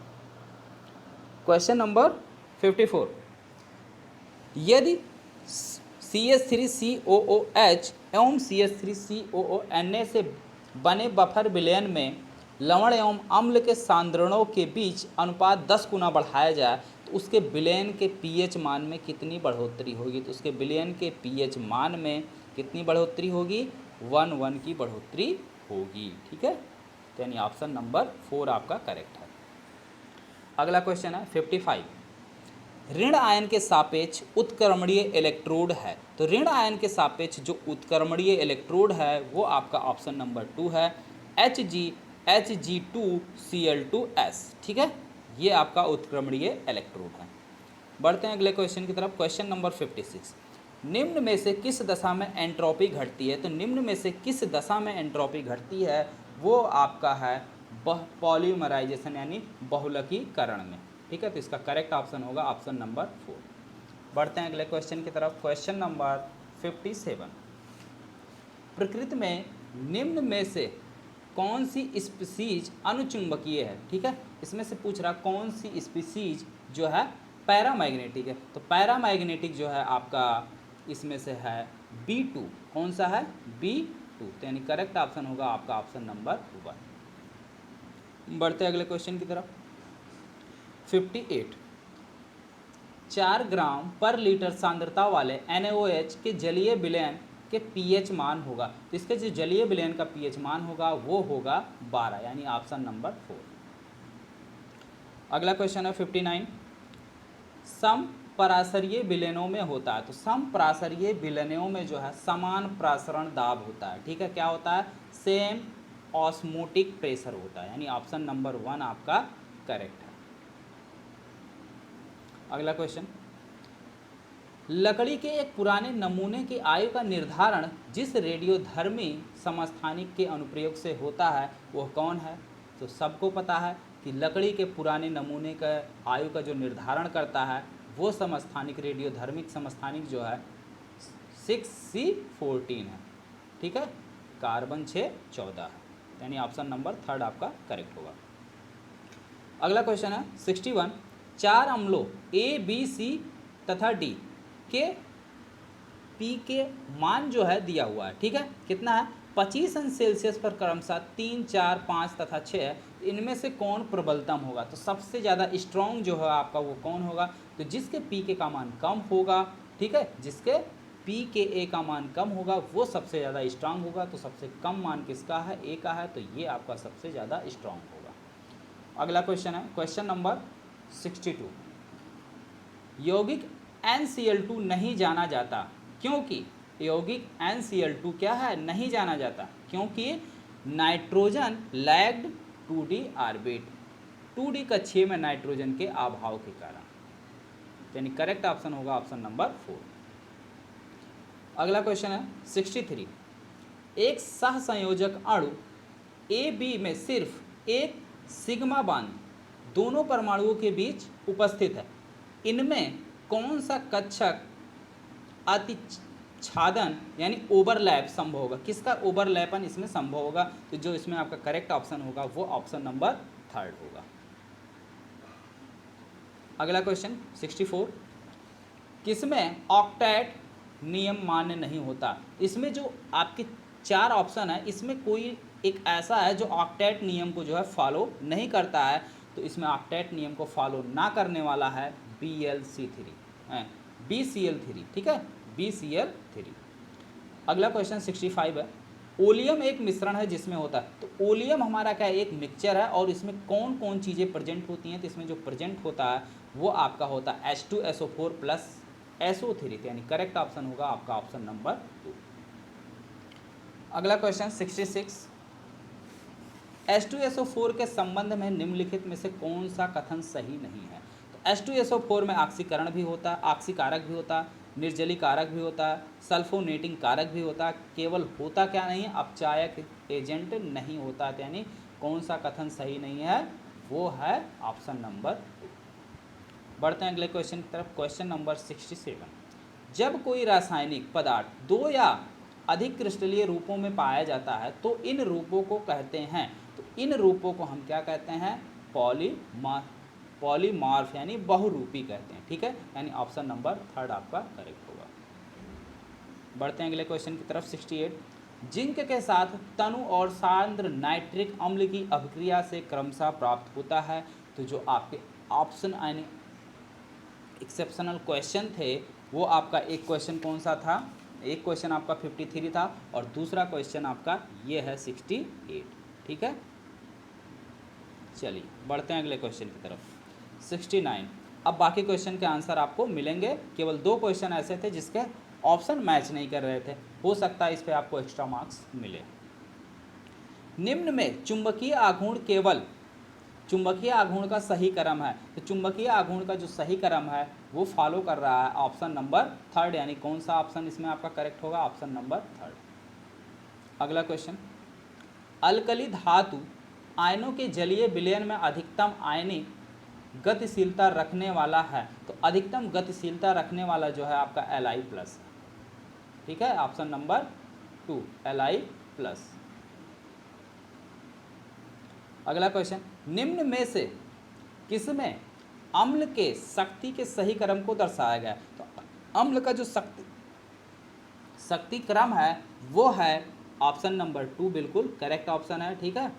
क्वेश्चन नंबर 54, यदि CH3COOH एवं CH3COONA से बने बफर विलयन में लवण एवं अम्ल के सांद्रणों के बीच अनुपात 10 गुना बढ़ाया जाए तो उसके विलयन के pH मान में कितनी बढ़ोतरी होगी? तो उसके विलयन के pH मान में कितनी बढ़ोतरी होगी? 1 की बढ़ोतरी होगी। ठीक है, तो यानी ऑप्शन नंबर 4 आपका करेक्ट है। अगला क्वेश्चन है 55, ऋण आयन के सापेक्ष उत्क्रमणीय इलेक्ट्रोड है। तो ऋण आयन के सापेक्ष जो उत्क्रमणीय इलेक्ट्रोड है वो आपका ऑप्शन नंबर 2 है, Hg2Cl2S। ठीक है, ये आपका उत्क्रमणीय इलेक्ट्रोड है। बढ़ते हैं अगले क्वेश्चन की तरफ। क्वेश्चन नंबर 56, निम्न में से किस दशा में एंट्रोपी घटती है? तो निम्न में से किस दशा में एंट्रोपी घटती है वो आपका है पॉलीमराइजेशन, यानी बहुलकीकरण में। ठीक है, तो इसका करेक्ट ऑप्शन होगा ऑप्शन नंबर 4। बढ़ते हैं अगले क्वेश्चन की तरफ। क्वेश्चन नंबर 57, प्रकृति में निम्न में से कौन सी स्पीसीज अनुचुंबकीय है? ठीक है, इसमें से पूछ रहा कौन सी स्पीसीज जो है पैरामैग्नेटिक है। तो पैरामैग्नेटिक जो है आपका इसमें से है B2। कौन सा है? B2। तो यानी करेक्ट ऑप्शन होगा आपका ऑप्शन नंबर 1। बढ़ते अगले क्वेश्चन की तरफ। 58, 4 ग्राम पर लीटर सांद्रता वाले NaOH के जलीय विलयन के pH मान होगा। तो इसके जो जलीय विलयन का pH मान होगा वो होगा 12, यानी ऑप्शन नंबर 4। अगला क्वेश्चन है 59। समपराशरीय विलयनों में होता है, तो समपराशरीय विलयनों में जो है समान प्रासरण दाब होता है। ठीक है, क्या होता है? सेम ऑस्मोटिक प्रेशर होता है, यानी ऑप्शन नंबर 1 आपका करेक्ट है। अगला क्वेश्चन, लकड़ी के एक पुराने नमूने की आयु का निर्धारण जिस रेडियोधर्मी समस्थानिक के अनुप्रयोग से होता है वह कौन है? तो सबको पता है कि लकड़ी के पुराने नमूने का आयु का जो निर्धारण करता है वो समस्थानिक, रेडियोधर्मिक समस्थानिक जो है 6C14 है। ठीक है, कार्बन 6 14 है, यानी ऑप्शन नंबर 3 आपका करेक्ट होगा। अगला क्वेश्चन है 61। 4 अम्लों A, B, C तथा D के पी के मान जो है दिया हुआ है। ठीक है, कितना है? 25 अंश सेल्सियस पर क्रमशः 3, 4, 5 तथा 6 है। इनमें से कौन प्रबलतम होगा? तो सबसे ज़्यादा स्ट्रॉन्ग जो है आपका वो कौन होगा? तो जिसके पी के का मान कम होगा, ठीक है, जिसके पी के ए का मान कम होगा वो सबसे ज़्यादा स्ट्रांग होगा। तो सबसे कम मान किसका है? ए का है, तो ये आपका सबसे ज़्यादा स्ट्रांग होगा। अगला क्वेश्चन है क्वेश्चन नंबर 62। यौगिक NCl2 नहीं जाना जाता क्योंकि यौगिक NCl2 क्या है? नहीं जाना जाता क्योंकि nitrogen lagged 2D orbit, 2D कक्षीय में नाइट्रोजन के अभाव के कारण, यानी करेक्ट ऑप्शन होगा ऑप्शन नंबर 4। अगला क्वेश्चन है 63। एक सहसंयोजक अणु AB में सिर्फ एक सिग्मा बांध दोनों परमाणुओं के बीच उपस्थित है। इनमें कौन सा कक्षक अतिच्छादन यानी ओवरलैप संभव होगा? किसका ओवरलैपन इसमें संभव होगा? तो जो इसमें आपका करेक्ट ऑप्शन होगा वो ऑप्शन नंबर 3 होगा। अगला क्वेश्चन 64। किसमें ऑक्टेट नियम मान्य नहीं होता? इसमें जो आपके 4 ऑप्शन है इसमें कोई एक ऐसा है जो ऑक्टेट नियम को जो है फॉलो नहीं करता है। तो इसमें ऑक्टेट नियम को फॉलो ना करने वाला है BCl3। ठीक है, BCl3। अगला क्वेश्चन 65 है। ओलियम एक मिश्रण है जिसमें होता है, तो ओलियम हमारा क्या है? एक मिक्सचर है और इसमें कौन कौन चीज़ें प्रेजेंट होती हैं? तो इसमें जो प्रेजेंट होता है वो आपका होता है H2SO4 प्लस SO3, यानी करेक्ट ऑप्शन होगा आपका ऑप्शन नंबर 2। अगला क्वेश्चन 66। H2SO4 के संबंध में निम्नलिखित में से कौन सा कथन सही नहीं है? तो H2SO4 में ऑक्सीकरण भी होता है, ऑक्सीकारक भी होता है, निर्जलीकारक भी होता है, सल्फोनेटिंग कारक भी होता है, केवल होता क्या नहीं है? अपचायक एजेंट नहीं होता, यानी कौन सा कथन सही नहीं है? वो है ऑप्शन नंबर 2। बढ़ते हैं अगले क्वेश्चन की तरफ। Question number 67। जब कोई रासायनिक पदार्थ 2 या अधिक क्रिस्टलीय रूपों में पाया जाता है तो इन रूपों को कहते हैं, तो इन रूपों को हम क्या कहते हैं? पॉलीमॉर्फ यानी बहुरूपी कहते हैं। ठीक है, यानी ऑप्शन नंबर 3 आपका करेक्ट होगा। बढ़ते हैं अगले क्वेश्चन की तरफ 68। जिंक के साथ तनु और सांद्र नाइट्रिक अम्ल की अभिक्रिया से क्रमशः प्राप्त होता है। तो जो आपके ऑप्शन यानी एक्सेप्शनल क्वेश्चन थे वो आपका एक क्वेश्चन कौन सा था? एक क्वेश्चन आपका 53 था और दूसरा क्वेश्चन आपका ये है 68। ठीक है, चलिए बढ़ते हैं अगले क्वेश्चन की तरफ 69। अब बाकी क्वेश्चन के आंसर आपको मिलेंगे, केवल 2 क्वेश्चन ऐसे थे जिसके ऑप्शन मैच नहीं कर रहे थे, हो सकता है इस पर आपको एक्स्ट्रा मार्क्स मिले। निम्न में चुंबकीय आघूर्ण केवल चुंबकीय आघूर्ण का सही क्रम है, तो चुंबकीय आघूर्ण का जो सही क्रम है वो फॉलो कर रहा है ऑप्शन नंबर 3, यानी कौन सा ऑप्शन इसमें आपका करेक्ट होगा? Option number 3। अगला क्वेश्चन, अल्कली धातु आयनों के जलीय विलयन में अधिकतम आयनिक गतिशीलता रखने वाला है, तो अधिकतम गतिशीलता रखने वाला जो है आपका Li+। ठीक है, ऑप्शन नंबर 2 Li+। अगला क्वेश्चन, निम्न में से किसमें अम्ल के शक्ति के सही क्रम को दर्शाया गया? तो अम्ल का जो शक्ति क्रम है वो है ऑप्शन नंबर 2, बिल्कुल करेक्ट ऑप्शन है। ठीक है,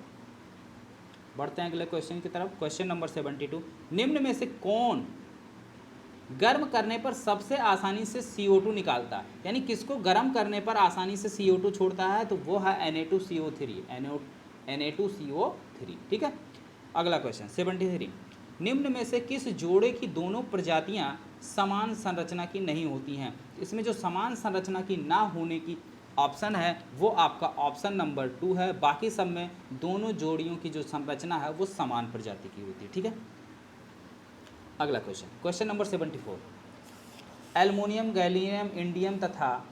बढ़ते हैं अगले क्वेश्चन की तरफ। Question number 72। निम्न में से कौन गर्म करने पर सबसे आसानी से CO2 निकालता है, यानी किसको गर्म करने पर आसानी से CO2 छोड़ता है, तो वो है Na2CO3, Na2CO3। ठीक है। अगला क्वेश्चन 73, निम्न में से किस जोड़े की दोनों प्रजातियां समान संरचना की नहीं होती हैं। इसमें जो समान संरचना की ना होने की ऑप्शन है वो आपका ऑप्शन नंबर 2 है। बाकी सब में दोनों जोड़ियों की जो संरचना है वो समान प्रजाति की होती है। ठीक है। अगला question, question number 74, aluminium, gallium, indium तथा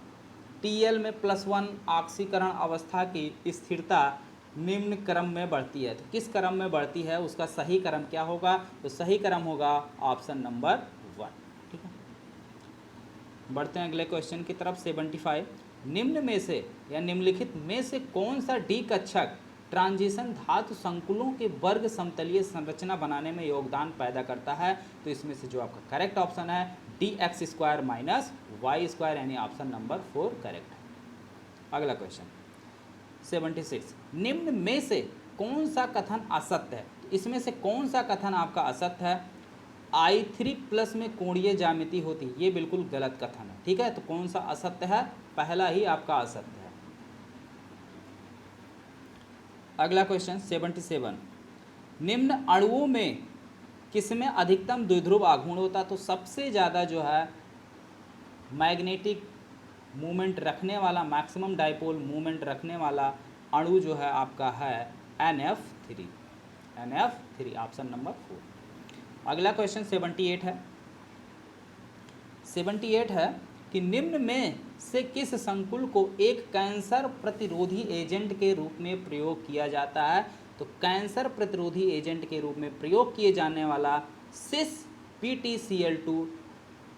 Tl में +1 ऑक्सीकरण अवस्था की स्थिरता निम्न क्रम में बढ़ती है। तो किस क्रम में बढ़ती है, उसका सही क्रम क्या होगा, तो सही क्रम होगा ऑप्शन नंबर 1। ठीक है। बढ़ते हैं अगले क्वेश्चन की तरफ। 75, निम्न में से या निम्नलिखित में से कौन सा डी कक्षक ट्रांजिशन धातु संकुलों के वर्ग समतलीय संरचना बनाने में योगदान पैदा करता है। तो इसमें से जो आपका करेक्ट ऑप्शन है dx² - y², यानी ऑप्शन नंबर 4 करेक्ट है। अगला क्वेश्चन 76, निम्न में से कौन सा कथन असत्य है। तो इसमें से कौन सा कथन आपका असत्य है। I3+ में कोणीय ज्यामिति होती है, ये बिल्कुल गलत कथन है। ठीक है। तो कौन सा असत्य है, पहला ही आपका असत्य है। अगला क्वेश्चन 77, निम्न अणुओं में किसमें अधिकतम द्विध्रुव आघूर्ण होता है। तो सबसे ज़्यादा जो है मैग्नेटिक मूवमेंट रखने वाला, मैक्सिमम डाइपोल मूवमेंट रखने वाला अणु जो है आपका है NF3, ऑप्शन नंबर 4। अगला क्वेश्चन 78 है। 78 है कि निम्न में से किस संकुल को एक कैंसर प्रतिरोधी एजेंट के रूप में प्रयोग किया जाता है। तो कैंसर प्रतिरोधी एजेंट के रूप में प्रयोग किए जाने वाला सिस PtCl2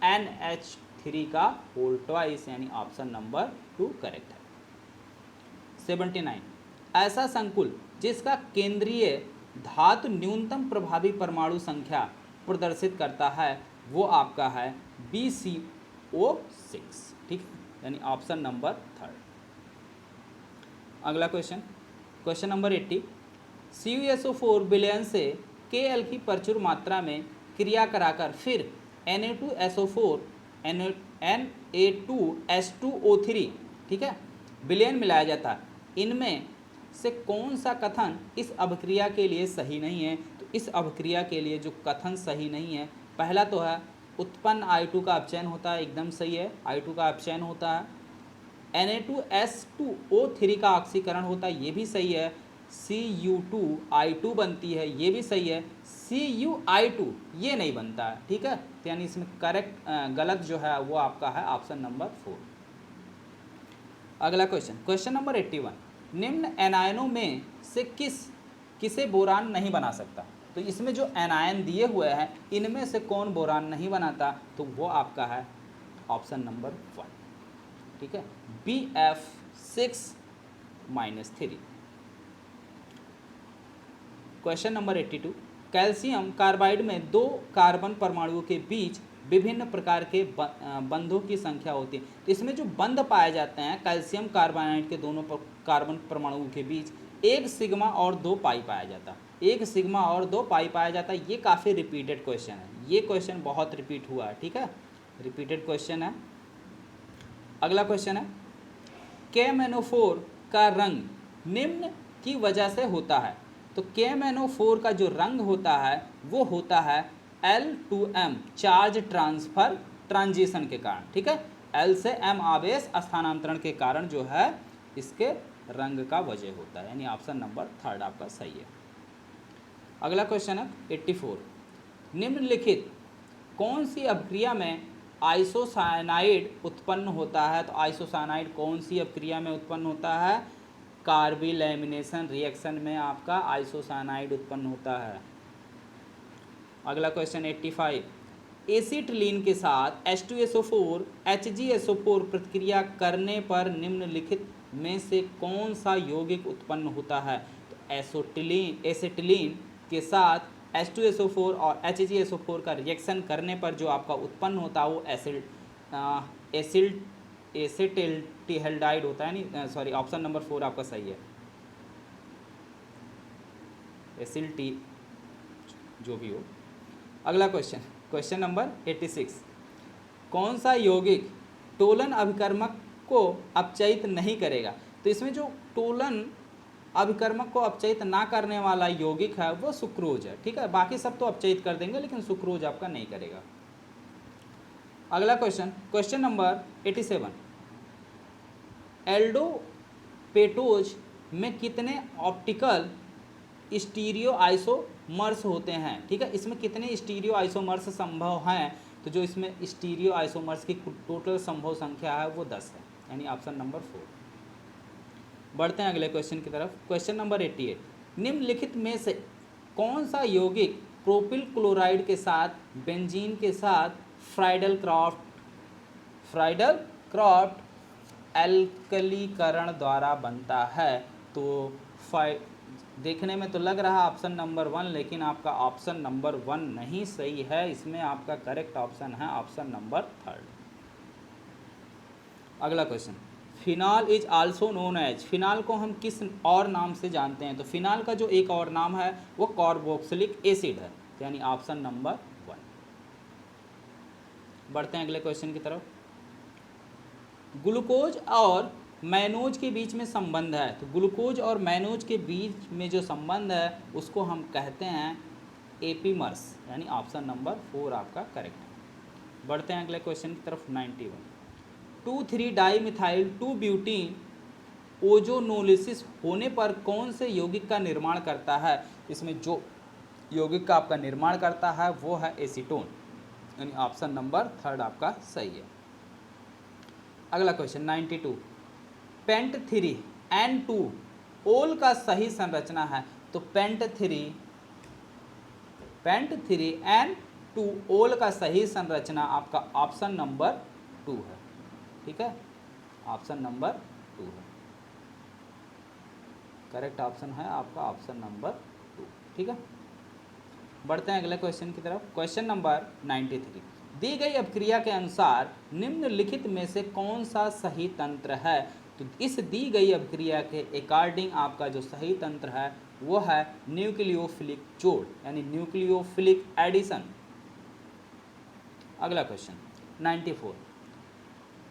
NH3 का होल ट्वाइस, यानी ऑप्शन नंबर 2 करेक्ट है। 79, ऐसा संकुल जिसका केंद्रीय धातु न्यूनतम प्रभावी परमाणु संख्या प्रदर्शित करता है वो आपका है BCO6। ठीक है, यानी ऑप्शन नंबर 3। अगला क्वेश्चन, क्वेश्चन नंबर 80, CuSO4 विलयन से Kl की प्रचुर मात्रा में क्रिया कराकर फिर Na2SO4 Na2S2O3 ठीक है विलयन मिलाया जाता है। इनमें से कौन सा कथन इस अभिक्रिया के लिए सही नहीं है। तो इस अभिक्रिया के लिए जो कथन सही नहीं है, पहला तो है उत्पन्न I2 का अपचयन होता है, एकदम सही है, I2 का अपचयन होता है। Na2S2O3 का ऑक्सीकरण होता है, ये भी सही है। Cu2I2 बनती है, ये भी सही है। CuI2 ये नहीं बनता है। ठीक है, तो यानी इसमें करेक्ट गलत जो है वो आपका है ऑप्शन नंबर 4। अगला क्वेश्चन, क्वेश्चन नंबर 81, निम्न एनायनों में से किसे बोरान नहीं बना सकता। तो इसमें जो एनायन दिए हुए हैं इनमें से कौन बोरान नहीं बनाता, तो वो आपका है ऑप्शन नंबर 1। ठीक है, Bf6-3। Question number 82, calcium carbide में 2 कार्बन परमाणुओं के बीच विभिन्न प्रकार के बंधों की संख्या होती है। तो इसमें जो बंध पाए जाते हैं कैल्शियम कार्बाइड के दोनों कार्बन परमाणुओं के बीच 1 सिग्मा और 2 पाई पाया जाता है। 1 सिग्मा और 2 पाई पाया जाता है। ये काफ़ी रिपीटेड क्वेश्चन है, ये क्वेश्चन बहुत रिपीट हुआ है। ठीक है, रिपीटेड क्वेश्चन है। अगला क्वेश्चन है, KMnO4 का रंग निम्न की वजह से होता है। तो KMnO4 का जो रंग होता है वो होता है L2M चार्ज ट्रांसफर ट्रांजिशन के कारण। ठीक है, L से M आवेश स्थानांतरण के कारण जो है इसके रंग का वजह होता है, यानी ऑप्शन नंबर 3 आपका सही है। अगला क्वेश्चन है 84, निम्नलिखित कौन सी अभिक्रिया में आइसोसाइनाइड उत्पन्न होता है। तो आइसोसाइनाइड कौन सी अभिक्रिया में उत्पन्न होता है, कार्बिलैमिनेशन रिएक्शन में आपका आइसोसाइनाइड उत्पन्न होता है। अगला क्वेश्चन 85, एसिटिलीन के साथ H2SO4 HgSO4 प्रतिक्रिया करने पर निम्नलिखित में से कौन सा यौगिक उत्पन्न होता है। तो एसिटिलीन के साथ H2SO4 और HgSO4 का रिएक्शन करने पर जो आपका उत्पन्न होता है वो एसिटिल्डिहाइड होता है, नहीं सॉरी ऑप्शन नंबर 4 आपका सही है। एसिल्टी जो भी हो। अगला क्वेश्चन, क्वेश्चन नंबर 86, कौन सा यौगिक टोलन अभिकर्मक को अपचयित नहीं करेगा? तो इसमें जो टोलन अभिकर्मक को अपचयित ना करने वाला यौगिक है वो सुक्रोज है, ठीक है। बाकी सब तो अपचयित कर देंगे लेकिन सुक्रोज आपका नहीं करेगा। अगला क्वेश्चन, क्वेश्चन नंबर 87, एल्डोपेटोज में कितने ऑप्टिकल स्टीरियो आइसोमर्स होते हैं? ठीक है, इसमें कितने स्टीरियो आइसोमर्स संभव हैं? तो जो इसमें स्टीरियो आइसोमर्स की टोटल संभव संख्या है वो 10 है, यानी ऑप्शन नंबर 4। बढ़ते हैं अगले क्वेश्चन की तरफ। क्वेश्चन नंबर 88, निम्नलिखित में से कौन सा यौगिक प्रोपिल क्लोराइड के साथ बेंजीन के साथ फ्राइडल क्रॉफ्ट एल्कलीकरण द्वारा बनता है? तो देखने में तो लग रहा ऑप्शन नंबर 1, लेकिन आपका ऑप्शन नंबर 1 नहीं सही है। इसमें आपका करेक्ट ऑप्शन है ऑप्शन नंबर 3। अगला question, phenol is also known as, phenol को हम किस और नाम से जानते हैं? तो फिनॉल का जो एक और नाम है वो कार्बोक्सिलिक एसिड है, यानी ऑप्शन नंबर 1। बढ़ते हैं अगले क्वेश्चन की तरफ। ग्लूकोज और मैनोज के बीच में संबंध है, तो ग्लूकोज और मैनोज के बीच में जो संबंध है उसको हम कहते हैं एपीमर्स, यानी ऑप्शन नंबर 4 आपका करेक्ट है। बढ़ते हैं अगले क्वेश्चन की तरफ। 91, 2,3-डाईमिथाइल 2-ब्यूटीन ओजोनोलिसिस होने पर कौन से यौगिक का निर्माण करता है? इसमें जो यौगिक का आपका निर्माण करता है वो है एसीटोन, यानी ऑप्शन नंबर 3 आपका सही है। अगला क्वेश्चन 92, पेंट 3N2 ओल का सही संरचना है? तो पेंट 3N2 ओल का सही संरचना आपका ऑप्शन नंबर 2 है, ठीक है, ऑप्शन नंबर 2 है, करेक्ट ऑप्शन है आपका ऑप्शन नंबर 2, ठीक है। बढ़ते हैं अगले क्वेश्चन की तरफ। क्वेश्चन नंबर 93, दी गई अभिक्रिया के अनुसार निम्नलिखित में से कौन सा सही तंत्र है? तो इस दी गई अभिक्रिया के अकॉर्डिंग आपका जो सही तंत्र है वो है न्यूक्लियोफिलिक जोड़, यानी न्यूक्लियोफिलिक एडिशन। अगला क्वेश्चन 94,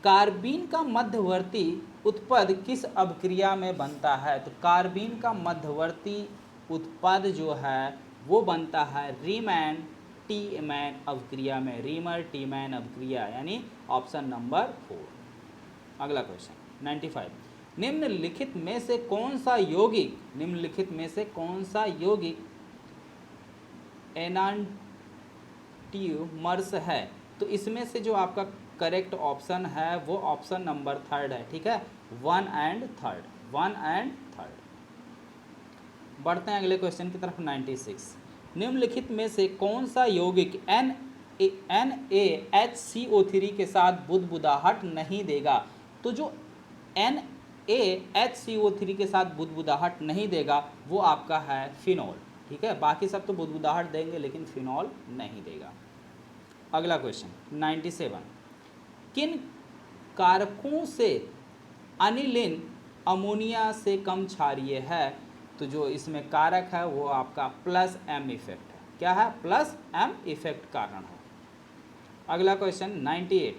कार्बीन का मध्यवर्ती उत्पाद किस अभिक्रिया में बनता है? तो कार्बीन का मध्यवर्ती उत्पाद जो है वो बनता है रीमैन टीमैन अभिक्रिया में, रीमर टीमैन अभिक्रिया, यानी ऑप्शन नंबर 4। अगला क्वेश्चन 95, निम्नलिखित में से कौन सा यौगिक एनांटियोमर्स है? तो इसमें से जो आपका करेक्ट ऑप्शन है वो ऑप्शन नंबर 3 है, ठीक है, 1 and 3। बढ़ते हैं अगले क्वेश्चन की तरफ। 96, निम्नलिखित में से कौन सा यौगिक NaHCO3 के साथ बुदबुदाहट नहीं देगा? तो जो NaHCO3 के साथ बुदबुदाहट नहीं देगा वो आपका है फिनॉल, ठीक है, बाकी सब तो बुदबुदाहट देंगे लेकिन फिनॉल नहीं देगा। अगला क्वेश्चन 97, किन कारकों से अनिलीन अमोनिया से कम क्षारीय है? तो जो इसमें कारक है वो आपका +M इफेक्ट है। क्या है? +M इफेक्ट कारण है। अगला क्वेश्चन 98,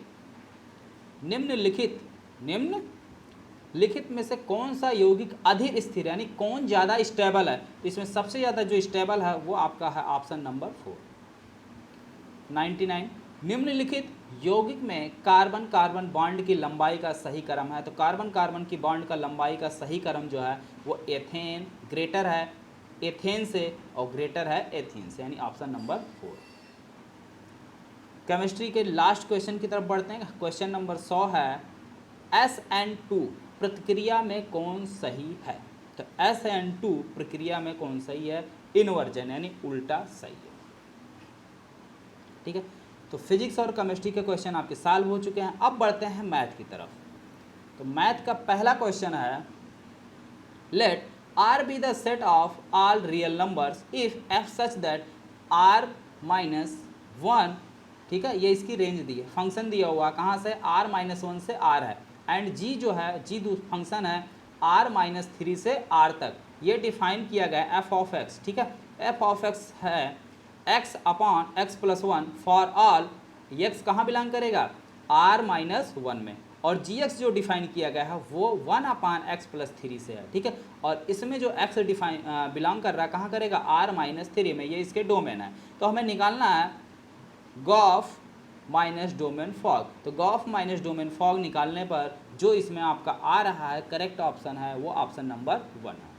निम्नलिखित में से कौन सा यौगिक अधिक स्थिर, यानी कौन ज़्यादा स्टेबल है? तो इसमें सबसे ज़्यादा जो स्टेबल है वो आपका है ऑप्शन नंबर 4। 99, निम्नलिखित यौगिक में कार्बन कार्बन बॉन्ड की लंबाई का सही क्रम है? तो कार्बन कार्बन की बॉन्ड का लंबाई का सही क्रम जो है वो एथेन ग्रेटर है एथेन से और ग्रेटर है एथीन से, यानी ऑप्शन नंबर 4। केमिस्ट्री के लास्ट क्वेश्चन की तरफ बढ़ते हैं। क्वेश्चन नंबर 100 है, SN2 प्रतिक्रिया में कौन सही है? तो SN2 प्रक्रिया में कौन सही है? इन्वर्जन, यानी उल्टा सही है, ठीक है। तो फिजिक्स और केमिस्ट्री के क्वेश्चन आपके सॉल्व हो चुके हैं। अब बढ़ते हैं मैथ की तरफ। तो मैथ का पहला क्वेश्चन है, let R be the set of all real numbers if f such that R -1, ठीक है, ये इसकी रेंज दी है, फंक्शन दिया हुआ कहाँ से? R -1 से R है, एंड g जो है g फंक्शन है R -3 से R तक, ये डिफाइन किया गया f of x, ठीक है, f of x है x upon x plus one for all x कहाँ बिलोंग करेगा, r माइनस वन में, और gx जो डिफाइन किया गया है वो 1 अपान x प्लस थ्री से है, ठीक है। और इसमें जो x डिफाइन बिलोंग कर रहा है कहाँ करेगा, r माइनस थ्री में, ये इसके डोमेन है। तो हमें निकालना है गॉफ माइनस डोमेन फॉग। तो गॉफ माइनस डोमेन फॉग निकालने पर जो इसमें आपका आ रहा है करेक्ट ऑप्शन है वो ऑप्शन नंबर 1 है।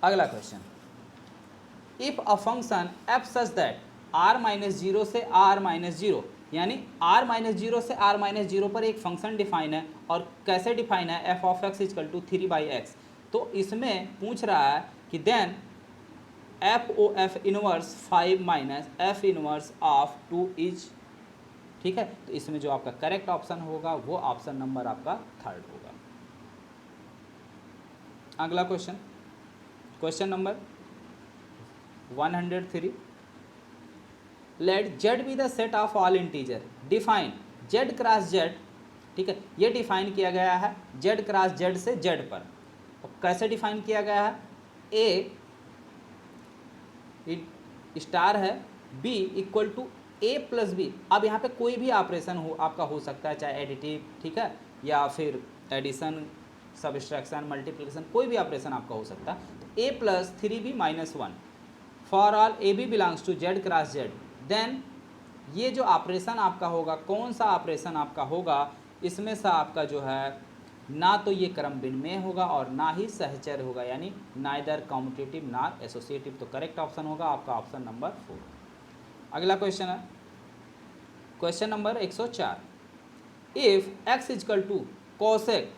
अगला question, if a function F such that R minus zero से आर माइनस जीरो, यानी आर माइनस जीरो से आर माइनस जीरो पर एक फंक्शन डिफाइन है, और कैसे डिफाइन है, F of X is equal to three by X. तो इसमें पूछ रहा है कि then F O F inverse 5 minus F inverse of 2 is, ठीक है। तो इसमें जो आपका करेक्ट ऑप्शन होगा वो ऑप्शन नंबर आपका 3 होगा। अगला question, question number 103, let Z be the set of all integer, define Z cross Z, ठीक है। ये डिफाइन किया गया है जेड क्रॉस जेड से जेड पर। और कैसे डिफाइन किया गया है, ए स्टार है, B equal to A plus B. अब यहाँ पे कोई भी ऑपरेशन हो आपका हो सकता है, चाहे एडिटिव, ठीक है, या फिर एडिशन, सबट्रैक्शन, मल्टीप्लिकेशन, कोई भी ऑपरेशन आपका हो सकता है। तो A plus three B minus one for all A B belongs to Z cross Z, then ये जो ऑपरेशन आपका होगा, कौन सा ऑपरेशन आपका होगा, इसमें से आपका जो है ना तो ये क्रम विनिमय होगा और ना ही सहचर होगा, यानी नाइदर कॉम्यूटेटिव नॉर एसोसिएटिव। तो करेक्ट ऑप्शन होगा आपका ऑप्शन नंबर 4। अगला क्वेश्चन है question number 104, if X is equal to cosec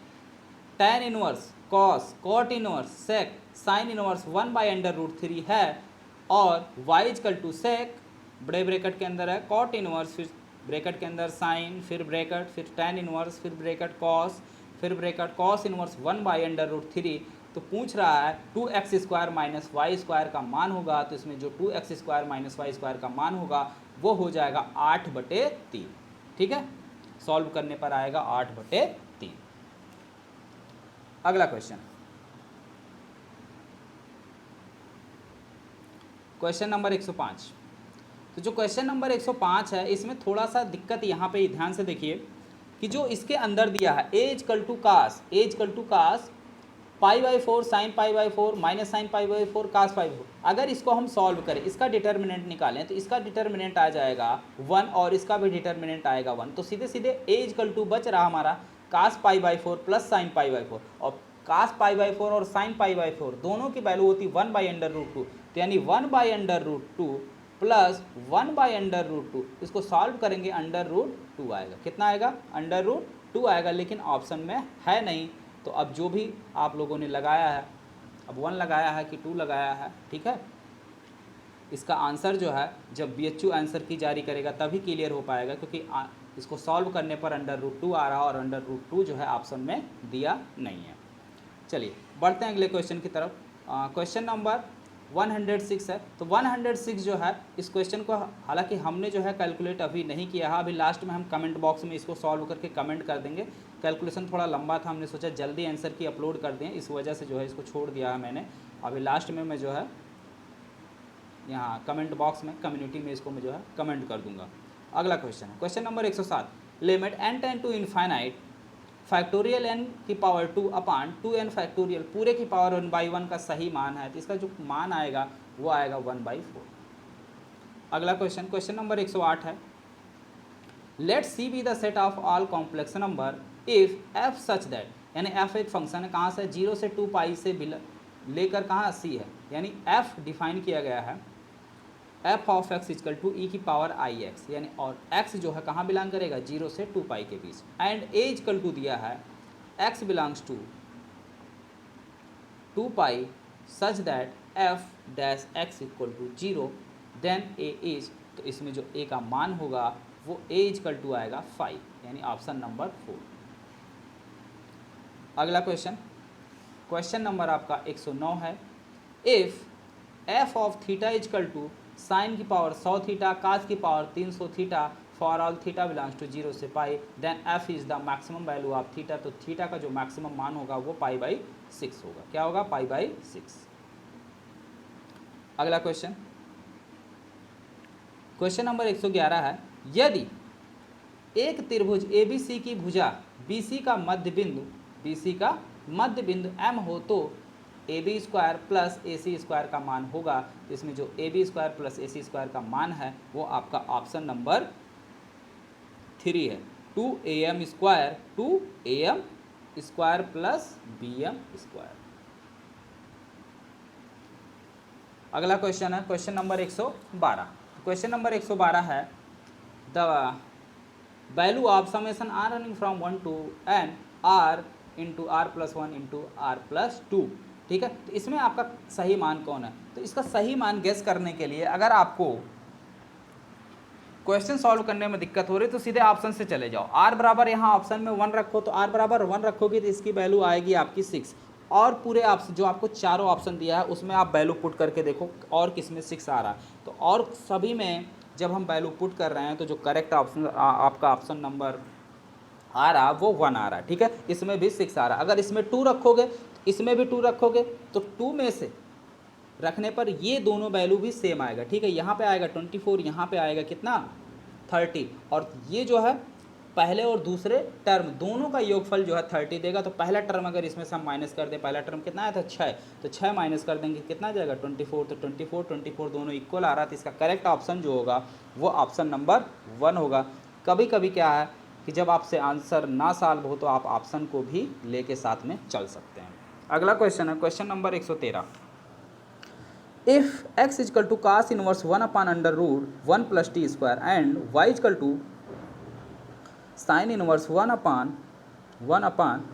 tan inverse cos cot inverse sec sine inverse 1 by under root three है, और y इजकल टू सेक बड़े bracket के अंदर है कॉट इनवर्स, फिर ब्रैकेट के अंदर साइन, फिर ब्रैकेट, फिर tan इनवर्स, फिर ब्रैकेट कॉस, फिर bracket cos inverse 1 by under root three. तो पूछ रहा है 2x² माइनस वाई स्क्वायर का मान होगा। तो इसमें जो 2x² माइनस वाई स्क्वायर का मान होगा वो हो जाएगा 8/3, ठीक है। सॉल्व करने पर आएगा 8/3। अगला क्वेश्चन, क्वेश्चन नंबर 105। तो जो क्वेश्चन नंबर 105 है इसमें थोड़ा सा दिक्कत यहाँ पे ध्यान से देखिए कि जो इसके अंदर दिया है A equal to cos pi by 4 sine pi by 4 minus sine pi by 4 cos pi by 4, अगर इसको हम सॉल्व करें, इसका डिटर्मिनेंट निकालें, तो इसका डिटर्मिनेंट आ जाएगा 1 और इसका भी डिटर्मिनेंट आएगा 1। तो सीधे सीधे ए इजकल टू बच रहा हमारा cos pi by 4 plus sine pi by 4, और कास पाई बाई 4 और साइन पाई बाई 4 दोनों की वैल्यू होती 1 बाई अंडर रूट 2। तो यानी 1 by under root 2 plus 1 by under root 2, इसको सॉल्व करेंगे अंडर रूट 2 आएगा। कितना आएगा, अंडर रूट 2 आएगा, लेकिन ऑप्शन में है नहीं। तो अब जो भी आप लोगों ने लगाया है, अब 1 लगाया है कि 2 लगाया है, ठीक है, इसका आंसर जो है जब BHU आंसर की जारी करेगा तभी क्लियर हो पाएगा, क्योंकि इसको सॉल्व करने पर अंडर रूट 2 आ रहा और अंडर रूट 2 जो है ऑप्शन में दिया नहीं है। चलिए बढ़ते हैं अगले क्वेश्चन की तरफ। क्वेश्चन नंबर 106 है। तो 106 जो है इस क्वेश्चन को हालांकि हमने जो है कैलकुलेट अभी नहीं किया है, अभी लास्ट में हम कमेंट बॉक्स में इसको सॉल्व करके कमेंट कर देंगे। कैलकुलेशन थोड़ा लंबा था, हमने सोचा जल्दी आंसर की अपलोड कर दें, इस वजह से जो है इसको छोड़ दिया है मैंने। अभी लास्ट में मैं जो है यहाँ कमेंट बॉक्स में कम्युनिटी में इसको मैं जो है कमेंट कर दूँगा। अगला क्वेश्चन है question number 107, limit n tend to infinite factorial n की पावर 2 अपान 2n फैक्टोरियल पूरे की पावर 1/1 का सही मान है। तो इसका जो मान आएगा वो आएगा 1/4। अगला क्वेश्चन क्वेश्चन नंबर 108 है, let C be the set of all complex number if f such that, यानी f एक फंक्शन है कहाँ से, 0 से 2 पाई से लेकर कहाँ c है, यानी f डिफाइन किया गया है f of x is equal to e की पावर आई एक्स, यानी और x जो है कहाँ बिलोंग करेगा, 0 से 2 पाई के बीच, एंड a इजकल टू दिया है x belongs to 2 pi such that f dash x equal to 0 then a is. तो इसमें जो a का मान होगा वो a इजकल टू आएगा 5, यानी ऑप्शन नंबर 4। अगला क्वेश्चन क्वेश्चन नंबर आपका 109 है, if f of theta equal to sine की पावर 100 थीटा कास की power 300 theta for all theta belongs to 0 से pi, then f is the maximum value of theta. तो theta का जो maximum मान होगा वो पाई बाई 6 होगा। क्या होगा, पाई बाई 6। अगला क्वेश्चन, क्वेश्चन नंबर 111 है, यदि एक त्रिभुज ABC की भुजा BC का मध्य बिंदु M हो तो AB square plus AC square का मान होगा। इसमें जो AB square plus AC square का मान है वो आपका ऑप्शन नंबर 3 है, 2AM square plus BM square. अगला क्वेश्चन है क्वेश्चन नंबर 112। क्वेश्चन नंबर 112 है, the value of summation r running from 1 to n r into R plus 1 into R plus 2। ठीक है, तो इसमें आपका सही मान कौन है? तो इसका सही मान गेस करने के लिए अगर आपको क्वेश्चन सॉल्व करने में दिक्कत हो रही है तो सीधे ऑप्शन से चले जाओ। r बराबर यहाँ ऑप्शन में 1 रखो, तो r बराबर 1 रखोगे तो इसकी वैल्यू आएगी आपकी 6। और पूरे ऑप्शन जो आपको चारों ऑप्शन दिया है उसमें आप वैल्यू पुट करके देखो और किस में 6 आ रहा है। तो और सभी में जब हम वैल्यू पुट कर रहे हैं तो जो करेक्ट ऑप्शन आपका ऑप्शन नंबर आ रहा वो 1 आ रहा है। ठीक है, इसमें भी 6 आ रहा है। अगर इसमें 2 रखोगे इसमें भी 2 रखोगे तो 2 में से रखने पर ये दोनों वैल्यू भी सेम आएगा। ठीक है, यहाँ पे आएगा 24, यहाँ पे आएगा कितना 30, और ये जो है पहले और दूसरे टर्म दोनों का योगफल जो है 30 देगा। तो पहला टर्म अगर इसमें से हम माइनस कर दें, पहला टर्म कितना आया था 6, तो 6 माइनस कर देंगे कितना आ जाएगा 24। तो 24 दोनों इक्वल आ रहा है, तो इसका करेक्ट ऑप्शन जो होगा वो ऑप्शन नंबर 1 होगा। कभी कभी क्या है कि जब आपसे आंसर ना सॉल्व हो तो आप ऑप्शन को भी लेके साथ में चल सकते हैं। अगला क्वेश्चन है question number 113। If x is equal to cos inverse 1 upon under root 1 plus T square and y is equal to sine inverse 1 upon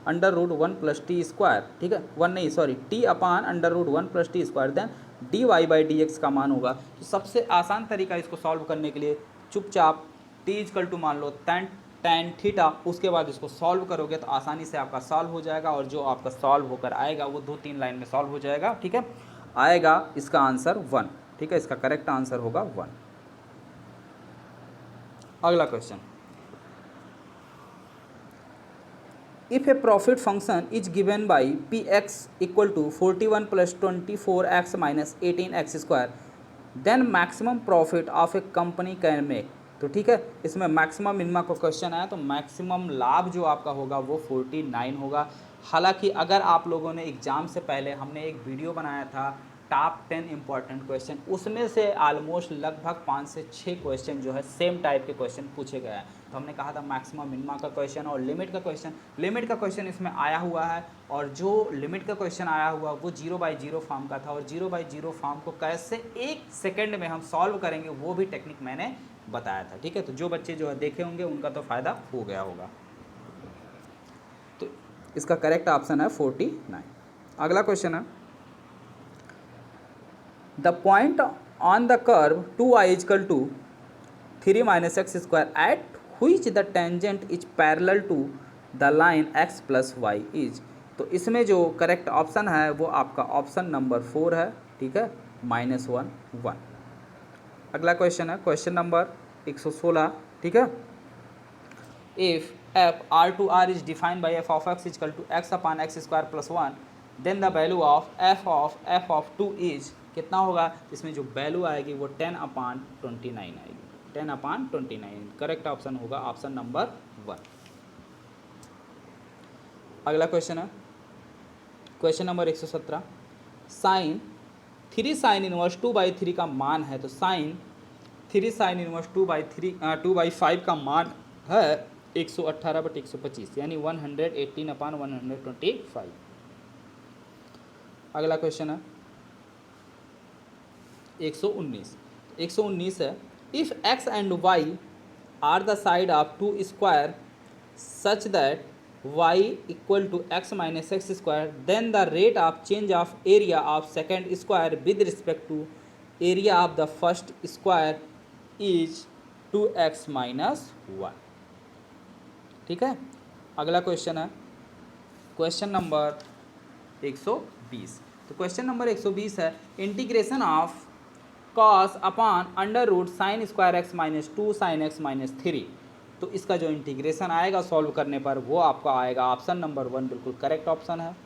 under root 1 plus T square, ठीक है 1 नहीं sorry T upon under root 1 plus T square, then D Y by D X का मान होगा। तो सबसे आसान तरीका इसको सॉल्व करने के लिए चुपचाप टी इजकल टू मान लो tan थीटा, उसके बाद इसको सॉल्व करोगे तो आसानी से आपका सॉल्व हो जाएगा, और जो आपका सॉल्व होकर आएगा वो 2-3 लाइन में सॉल्व हो जाएगा। ठीक है, आएगा इसका आंसर 1। ठीक है, इसका करेक्ट आंसर होगा 1। अगला question, if a profit function is given by P X equal to 41 plus 24x minus 18x square, then maximum profit of a company can make. तो ठीक है, इसमें मैक्सिमम मिनिमम का क्वेश्चन आया तो मैक्सिमम लाभ जो आपका होगा वो 49 होगा। हालांकि अगर आप लोगों ने एग्ज़ाम से पहले हमने एक वीडियो बनाया था टॉप 10 इंपॉर्टेंट क्वेश्चन, उसमें से ऑलमोस्ट लगभग 5 से 6 क्वेश्चन जो है सेम टाइप के क्वेश्चन पूछे गए हैं। तो हमने कहा था मैक्सिमम मिनिमम का क्वेश्चन और लिमिट का क्वेश्चन इसमें आया हुआ है, और जो लिमिट का क्वेश्चन आया हुआ वो 0/0 फॉर्म का था, और 0/0 फॉर्म को कैसे 1 सेकेंड में हम सॉल्व करेंगे वो भी टेक्निक मैंने बताया था। ठीक है, तो जो बच्चे जो है देखे होंगे उनका तो फ़ायदा हो गया होगा। तो इसका करेक्ट ऑप्शन है 49। अगला क्वेश्चन है, the point on the curve 2i is equal to 3 minus X square at which the tangent is parallel to the line x plus Y is. तो इसमें जो करेक्ट ऑप्शन है वो आपका ऑप्शन नंबर 4 है। ठीक है, -1 1। अगला क्वेश्चन है क्वेश्चन नंबर 116। ठीक है, if f r to r is defined by f of x is equal to x upon X square plus 1, then the value of f of 2 is कितना होगा। इसमें जो वैल्यू आएगी वो 10/29 आएगी, 10/29। करेक्ट ऑप्शन होगा ऑप्शन नंबर 1। अगला क्वेश्चन है question number 117। Sine 3 sine inverse 2/3 का मान है, तो साइन 3 साइन इनवर्स 2/5 का मान है 118/125 यानी 118/125। अगला क्वेश्चन है 119 है, if x and y are the side of 2 square such that y equal to x minus X square, then the rate of change of area of second square with respect to area of the first square is 2x minus 1। ठीक है, अगला question है question number 120। तो question number 120 है, integration of cos upon under root sine square X minus 2 sine X minus 3। तो इसका जो integration आएगा सॉल्व करने पर वो आपका आएगा ऑप्शन नंबर 1, बिल्कुल करेक्ट ऑप्शन है।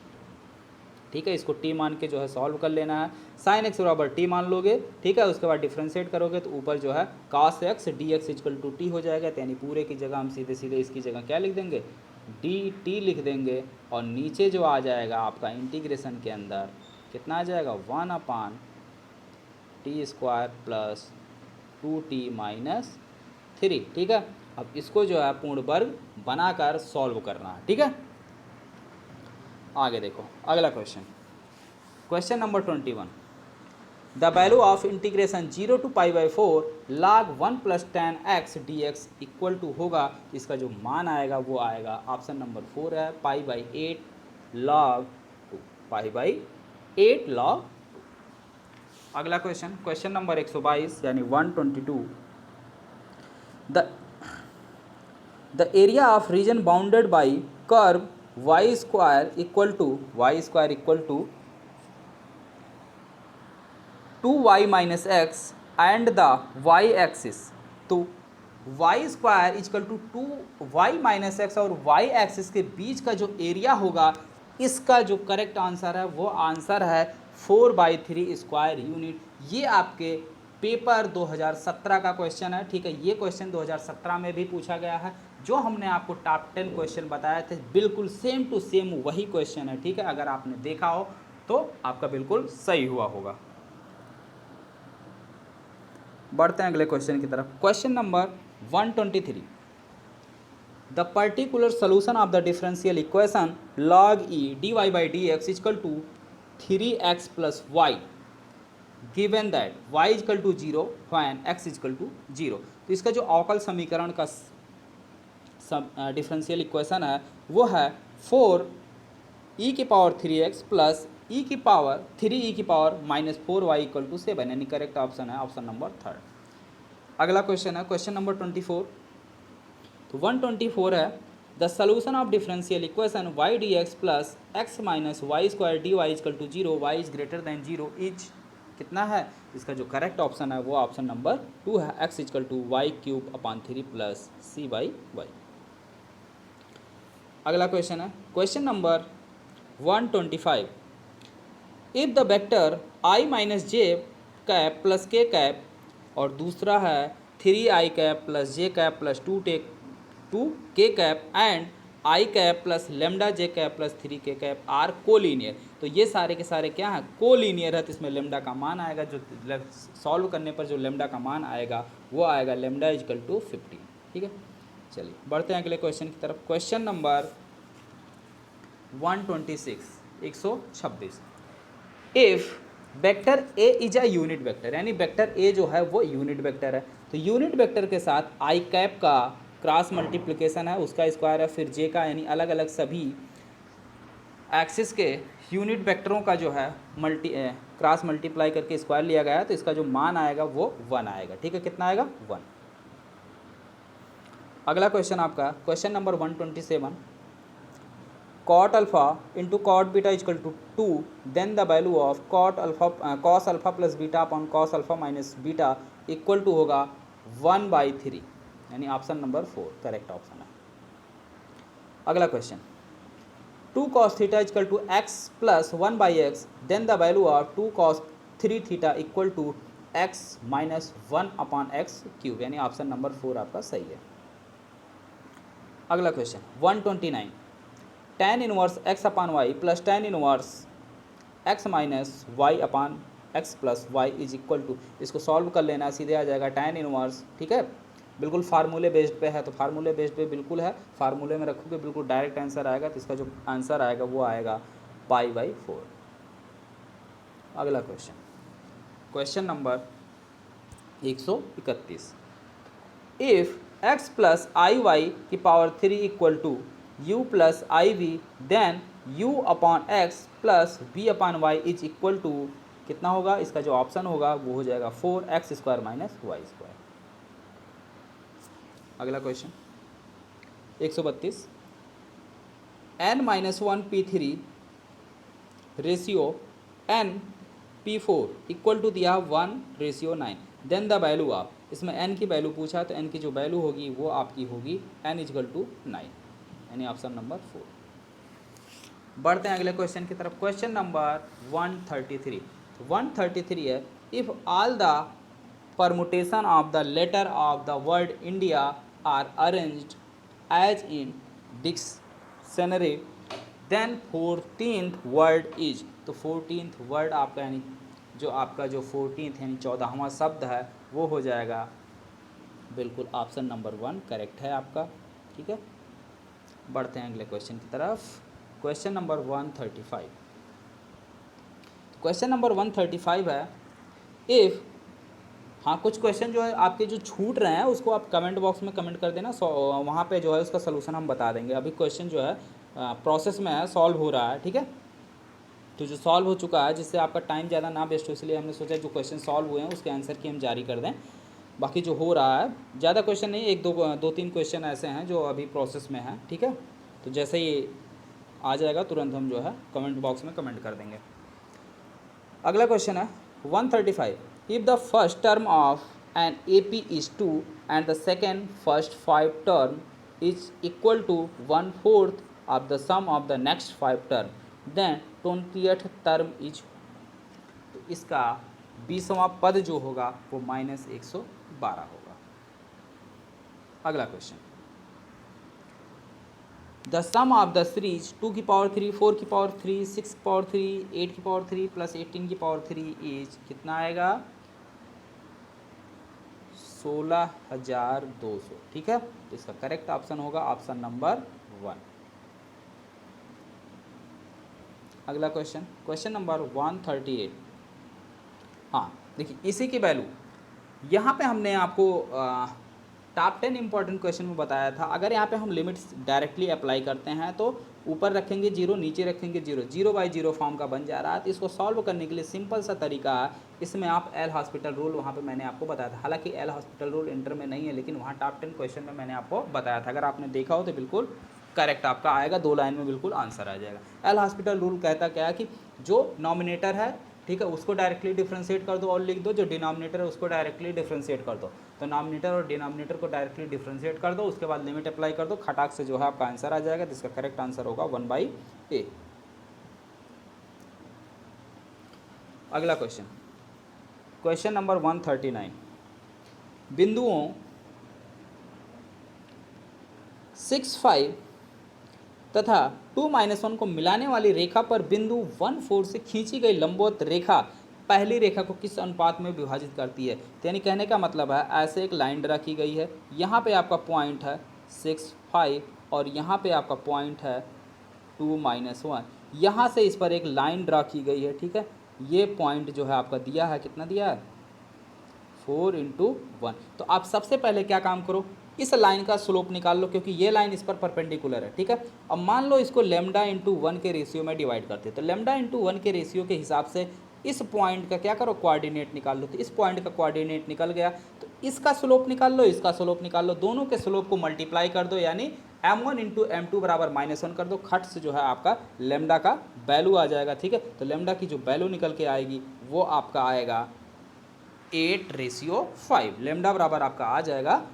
ठीक है। इसको टी मान के जो है सॉल्व कर लेना है। साइन एक्स बराबर टी मान लोगे, ठीक है। उसके बाद डिफ्रेंशिएट करोगे तो ऊपर जो है cos X D X equal to T हो जाएगा। तो यानी पूरे की जगह हम सीधे सीधे इसकी जगह क्या लिख देंगे, डी टी लिख देंगे। और नीचे जो आ जाएगा आपका इंटीग्रेशन के अंदर कितना आ जाएगा, 1/t² प्लस 2t माइनस 3, ठीक है। अब इसको जो है पूर्ण वर्ग बनाकर सॉल्व करना है, ठीक है। आगे देखो अगला question, question number 21। The value of integration 0 to π/4 log 1 + tan x dx equal to होगा, इसका जो मान आएगा वो आएगा ऑप्शन नंबर 4 है π/8 log 2, π/8 log 2। अगला क्वेश्चन, क्वेश्चन नंबर 122 यानी 122। The area of region bounded by curve y² equal to 2y minus X and the y axis. तो y² equal to 2y minus X और y एक्सिस के बीच का जो area होगा, इसका जो करेक्ट आंसर है वो आंसर है 4/3² यूनिट। ये आपके पेपर 2017 का क्वेश्चन है, ठीक है। ये क्वेश्चन 2017 में भी पूछा गया है। जो हमने आपको टॉप 10 क्वेश्चन बताए थे बिल्कुल सेम टू सेम वही क्वेश्चन है, ठीक है। अगर आपने देखा हो तो आपका बिल्कुल सही हुआ होगा। बढ़ते हैं अगले क्वेश्चन की तरफ। Question number 123। The particular solution of the differential equation log e dy/dx equal to 3x + y given that y equal to 0 when x equal to 0। तो इसका जो अवकल समीकरण का डिफरेंशियल इक्वेशन है वो है 4e⁻3x plus e⁻3e⁻−4y equal to 7, यानी करेक्ट ऑप्शन है ऑप्शन नंबर 3। अगला क्वेश्चन है क्वेश्चन नंबर 24। तो 124 है the solution of differential equation y dx plus x minus y² dy equal to 0 y is greater than 0 is कितना है। इसका जो करेक्ट ऑप्शन है वो ऑप्शन नंबर 2 है x equal to y³ plus c/y। अगला क्वेश्चन है question number 125। If the vector i minus j cap plus k cap और दूसरा है 3i cap plus j cap plus 2k cap and i cap plus lambda j cap plus 3k cap are collinear. तो ये सारे के सारे क्या हैं, कोलीनियर है। तो इसमें लेमडा का मान आएगा, जो सॉल्व करने पर जो लेमडा का मान आएगा वो आएगा लेमडा इक्वल टू 15, ठीक है। चलिए बढ़ते हैं अगले क्वेश्चन की तरफ। Question number 126 126। If vector A is a unit vector, यानी वेक्टर ए जो है वो यूनिट वेक्टर है। तो यूनिट वेक्टर के साथ आई कैप का क्रॉस मल्टीप्लिकेशन है, उसका स्क्वायर है, फिर जे का, यानी अलग अलग सभी एक्सिस के यूनिट वेक्टरों का जो है क्रॉस मल्टीप्लाई करके स्क्वायर लिया गया है। तो इसका जो मान आएगा वो 1 आएगा, ठीक है। कितना आएगा, 1। अगला क्वेश्चन आपका question number 127। cot alpha into cot beta equal to 2, then the value of cos alpha plus beta upon cos alpha minus beta equal to होगा 1/3, यानी ऑप्शन नंबर 4 करेक्ट ऑप्शन है। अगला question 2 cos theta equal to x plus 1/x, then the value of 2 cos 3 theta equal to x minus 1/x³, यानी option number 4 आपका सही है। अगला question 129। tan inverse x upon y plus tan inverse x minus y upon x plus Y is equal to, इसको solve कर लेना, सीधे आ जाएगा tan इनवर्स, ठीक है। बिल्कुल फार्मूले बेस्ड पे है, तो फार्मूले बेस्ड पे बिल्कुल है, फार्मूले में रखोगे बिल्कुल डायरेक्ट आंसर आएगा। तो इसका जो आंसर आएगा वो आएगा π/4। अगला question question number 131। If x plus i/3 equal to u plus i v, then u upon x plus v upon y is equal to कितना होगा। इसका जो ऑप्शन होगा वो हो जाएगा 4x² माइनस y²। अगला question 132। n-1 p3 ratio n p4 equal to दिया 1:9, देन द वैल्यू ऑफ, इसमें n की वैल्यू पूछा तो n की जो वैल्यू होगी वो आपकी होगी n = 9, यानी ऑप्शन नंबर 4। बढ़ते हैं अगले क्वेश्चन की तरफ। Question number 133। 133 है, if all the permutation of the letter of the word India are arranged as in dictionary then 14th word is. तो 14th वर्ड आपका यानी जो आपका जो 14th यानी 14वां शब्द है वो हो जाएगा बिल्कुल ऑप्शन नंबर 1 करेक्ट है आपका। ठीक है, बढ़ते हैं अगले क्वेश्चन की तरफ। Question number 135। क्वेश्चन नंबर 135 है, इफ़, हाँ कुछ क्वेश्चन जो है आपके जो छूट रहे हैं उसको आप कमेंट बॉक्स में कमेंट कर देना, वहाँ पे जो है उसका सलूशन हम बता देंगे। अभी क्वेश्चन जो है प्रोसेस में है, सॉल्व हो रहा है। ठीक है, तो जो सॉल्व हो चुका है जिससे आपका टाइम ज़्यादा ना वेस्ट हो, इसलिए हमने सोचा जो क्वेश्चन सॉल्व हुए हैं उसके आंसर की हम जारी कर दें। बाकी जो हो रहा है ज़्यादा क्वेश्चन नहीं, एक दो तीन क्वेश्चन ऐसे हैं जो अभी प्रोसेस में हैं। ठीक है, तो जैसे ही आ जाएगा तुरंत हम जो है कमेंट बॉक्स में कमेंट कर देंगे। अगला क्वेश्चन है 135। If the first term of an AP is 2 and the second first 5 term is equal to 1/4 of the sum of the next 5 term then 20th term is. तो इसका 20वां पद जो होगा वो -112 होगा। अगला question, the sum of the series 2 की power 3, 4 की पावर 3, 6 की पावर 3, 8 की पावर 3 प्लस 18 की पावर 3 इज कितना आएगा? 16,200। ठीक है, तो इसका करेक्ट ऑप्शन होगा ऑप्शन नंबर 1। अगला क्वेश्चन, क्वेश्चन नंबर 138। हाँ देखिए, इसी की वैल्यू यहाँ पे हमने आपको टॉप 10 इंपॉर्टेंट क्वेश्चन में बताया था। अगर यहाँ पे हम लिमिट्स डायरेक्टली अप्लाई करते हैं तो ऊपर रखेंगे 0, नीचे रखेंगे 0, 0/0 फॉर्म का बन जा रहा है। तो इसको सॉल्व करने के लिए सिंपल सा तरीका है, इसमें आप एल हॉस्पिटल रूल वहाँ पे मैंने आपको बताया था। हालांकि एल हॉस्पिटल रूल इंटर में नहीं है, लेकिन वहाँ टॉप 10 क्वेश्चन में मैंने आपको बताया था। अगर आपने देखा हो तो बिल्कुल करेक्ट आपका आएगा, 2 लाइन में बिल्कुल आंसर आ जाएगा। एल हॉस्पिटल रूल कहता क्या है कि जो नॉमिनेटर है, ठीक है, उसको डायरेक्टली डिफ्रेंशिएट कर दो और लिख दो, जो डिनोमिनेटर है उसको डायरेक्टली डिफ्रेंशिएट कर दो। तो नॉमिनेटर और डिनोमिनेटर को डायरेक्टली डिफ्रेंशिएट कर दो, उसके बाद लिमिट अप्लाई कर दो, खटाक से जो है आपका आंसर आ जाएगा। जिसका करेक्ट आंसर होगा 1/a। अगला क्वेश्चन, क्वेश्चन नंबर 139। बिंदुओं 6, 5 तथा 2-1 को मिलाने वाली रेखा पर बिंदु 1-4 से खींची गई लंबवत रेखा पहली रेखा को किस अनुपात में विभाजित करती है? तो यानी कहने का मतलब है, ऐसे एक लाइन ड्रा की गई है, यहाँ पे आपका पॉइंट है 6, 5 और यहाँ पे आपका पॉइंट है 2-1। यहाँ से इस पर एक लाइन ड्रा की गई है। ठीक है, ये पॉइंट जो है आपका दिया है, कितना दिया है? 4/1। तो आप सबसे पहले क्या काम करो, इस लाइन का स्लोप निकाल लो, क्योंकि ये लाइन इस पर परपेंडिकुलर है। ठीक है, अब मान लो इसको λ/1 के रेशियो में डिवाइड करते हैं, तो λ/1 के रेशियो के हिसाब से इस पॉइंट का क्या करो, कोऑर्डिनेट निकाल लो। तो इस पॉइंट का कोऑर्डिनेट निकल गया, तो इसका स्लोप निकाल लो, इसका स्लोप निकाल लो, दोनों के स्लोप को मल्टीप्लाई कर दो, यानी m1 × m2 बराबर -1 कर दो। खट से जो है आपका लैम्डा का वैल्यू आ जाएगा। ठीक है, तो लैम्डा की जो वैल्यू निकल के आएगी वो आपका आएगा 8/5। लैम्डा बराबर आपका आ जाएगा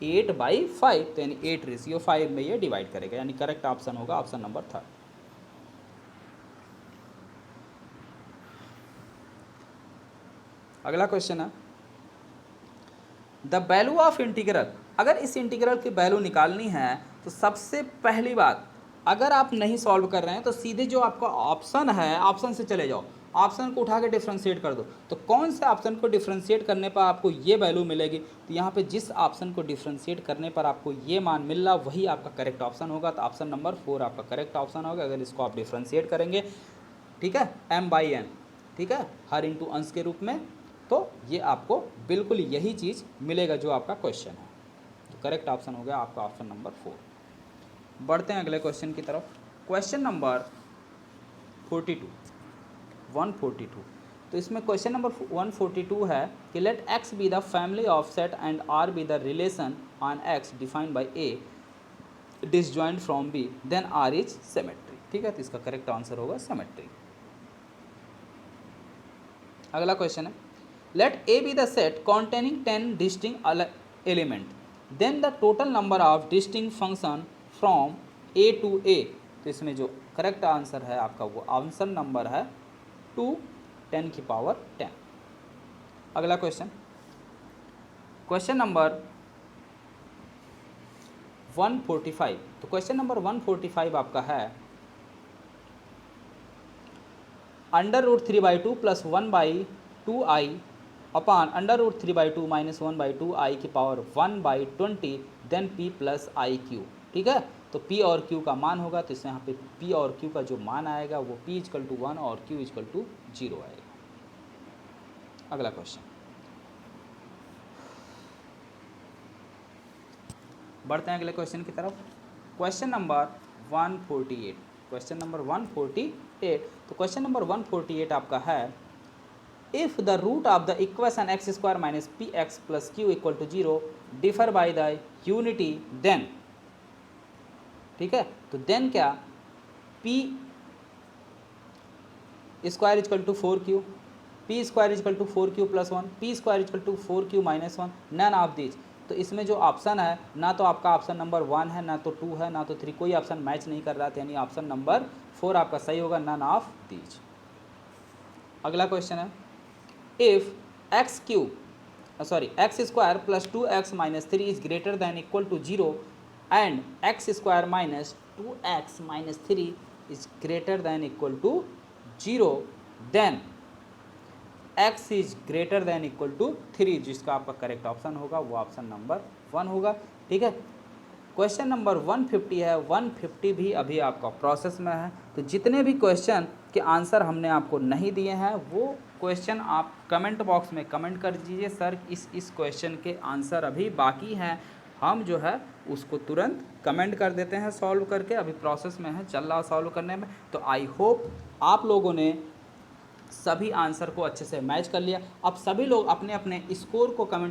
8/5, तो यानी 8/5 में ये डिवाइड करेगा, यानी करेक्ट ऑप्शन होगा ऑप्शन नंबर 3। अगला क्वेश्चन है, द वैल्यू ऑफ इंटीग्रल। अगर इस इंटीग्रल की वैल्यू निकालनी है तो सबसे पहली बात, अगर आप नहीं सॉल्व कर रहे हैं तो सीधे जो आपका ऑप्शन है, ऑप्शन से चले जाओ, ऑप्शन को उठा के डिफ्रेंशिएट कर दो। तो कौन से ऑप्शन को डिफ्रेंशिएट करने पर आपको ये वैल्यू मिलेगी? तो यहाँ पे जिस ऑप्शन को डिफ्रेंशिएट करने पर आपको ये मान मिल रहा वही आपका करेक्ट ऑप्शन होगा। तो ऑप्शन नंबर 4 आपका करेक्ट ऑप्शन होगा, अगर इसको आप डिफ्रेंशिएट करेंगे। ठीक है, m/n, ठीक है, हर इंटू अंश के रूप में, तो ये आपको बिल्कुल यही चीज़ मिलेगा जो आपका क्वेश्चन है। तो करेक्ट ऑप्शन हो गया आपका ऑप्शन नंबर 4। बढ़ते हैं अगले क्वेश्चन की तरफ। Question number 142। तो इसमें क्वेश्चन नंबर 142 है कि let x be the family of set and r be the relation on x defined by a disjoint from b, then r is symmetry. ठीक है, तो इसका करेक्ट आंसर होगा सिमेट्री। अगला क्वेश्चन है, let A be the set containing 10 distinct element, then the total number of distinct function from A to A तो इसमें जो करेक्ट आंसर है आपका वो आंसर नंबर है 2 10 की पावर 10। अगला क्वेश्चन, क्वेश्चन नंबर 145। तो क्वेश्चन नंबर 145 आपका है √3/2 + 1/2i अपॉन √3/2 - 1/2i की power 1/20 then p + i q। ठीक है, तो p और q का मान होगा, तो इसमें यहाँ पे p और q का जो मान आएगा वो p = 1 और q = 0 आएगा। अगला क्वेश्चन, बढ़ते हैं अगले क्वेश्चन की तरफ। Question number 148। Question number 148। तो क्वेश्चन नंबर 148 आपका है if the root of the equation x² - px + q = 0 differ by the unity then. ठीक है, तो देन क्या, p² = 4q, p² = 4q + 1, p² = 4q - 1, none of this. तो इसमें जो ऑप्शन है ना तो आपका ऑप्शन नंबर 1 है, ना तो 2 है, ना तो 3, कोई ऑप्शन मैच नहीं कर रहा था, यानी ऑप्शन नंबर 4 आपका सही होगा, नन ऑफ दिस। अगला क्वेश्चन है if x² + 2x - 3 is greater than equal to 0 and x² - 2x - 3 is greater than equal to 0 then x is greater than equal to 3, जिसका आपका करेक्ट ऑप्शन होगा वो option number 1 होगा। ठीक है, question number 150 है, 150 भी अभी आपका प्रोसेस में है। तो जितने भी क्वेश्चन के आंसर हमने आपको नहीं दिए हैं वो क्वेश्चन आप कमेंट बॉक्स में कमेंट कर दीजिए, सर इस क्वेश्चन के आंसर अभी बाकी हैं, हम जो है उसको तुरंत कमेंट कर देते हैं सॉल्व करके, अभी प्रोसेस में है, चल रहा सॉल्व करने में। तो आई होप आप लोगों ने सभी आंसर को अच्छे से मैच कर लिया। अब सभी लोग अपने अपने स्कोर को कमेंट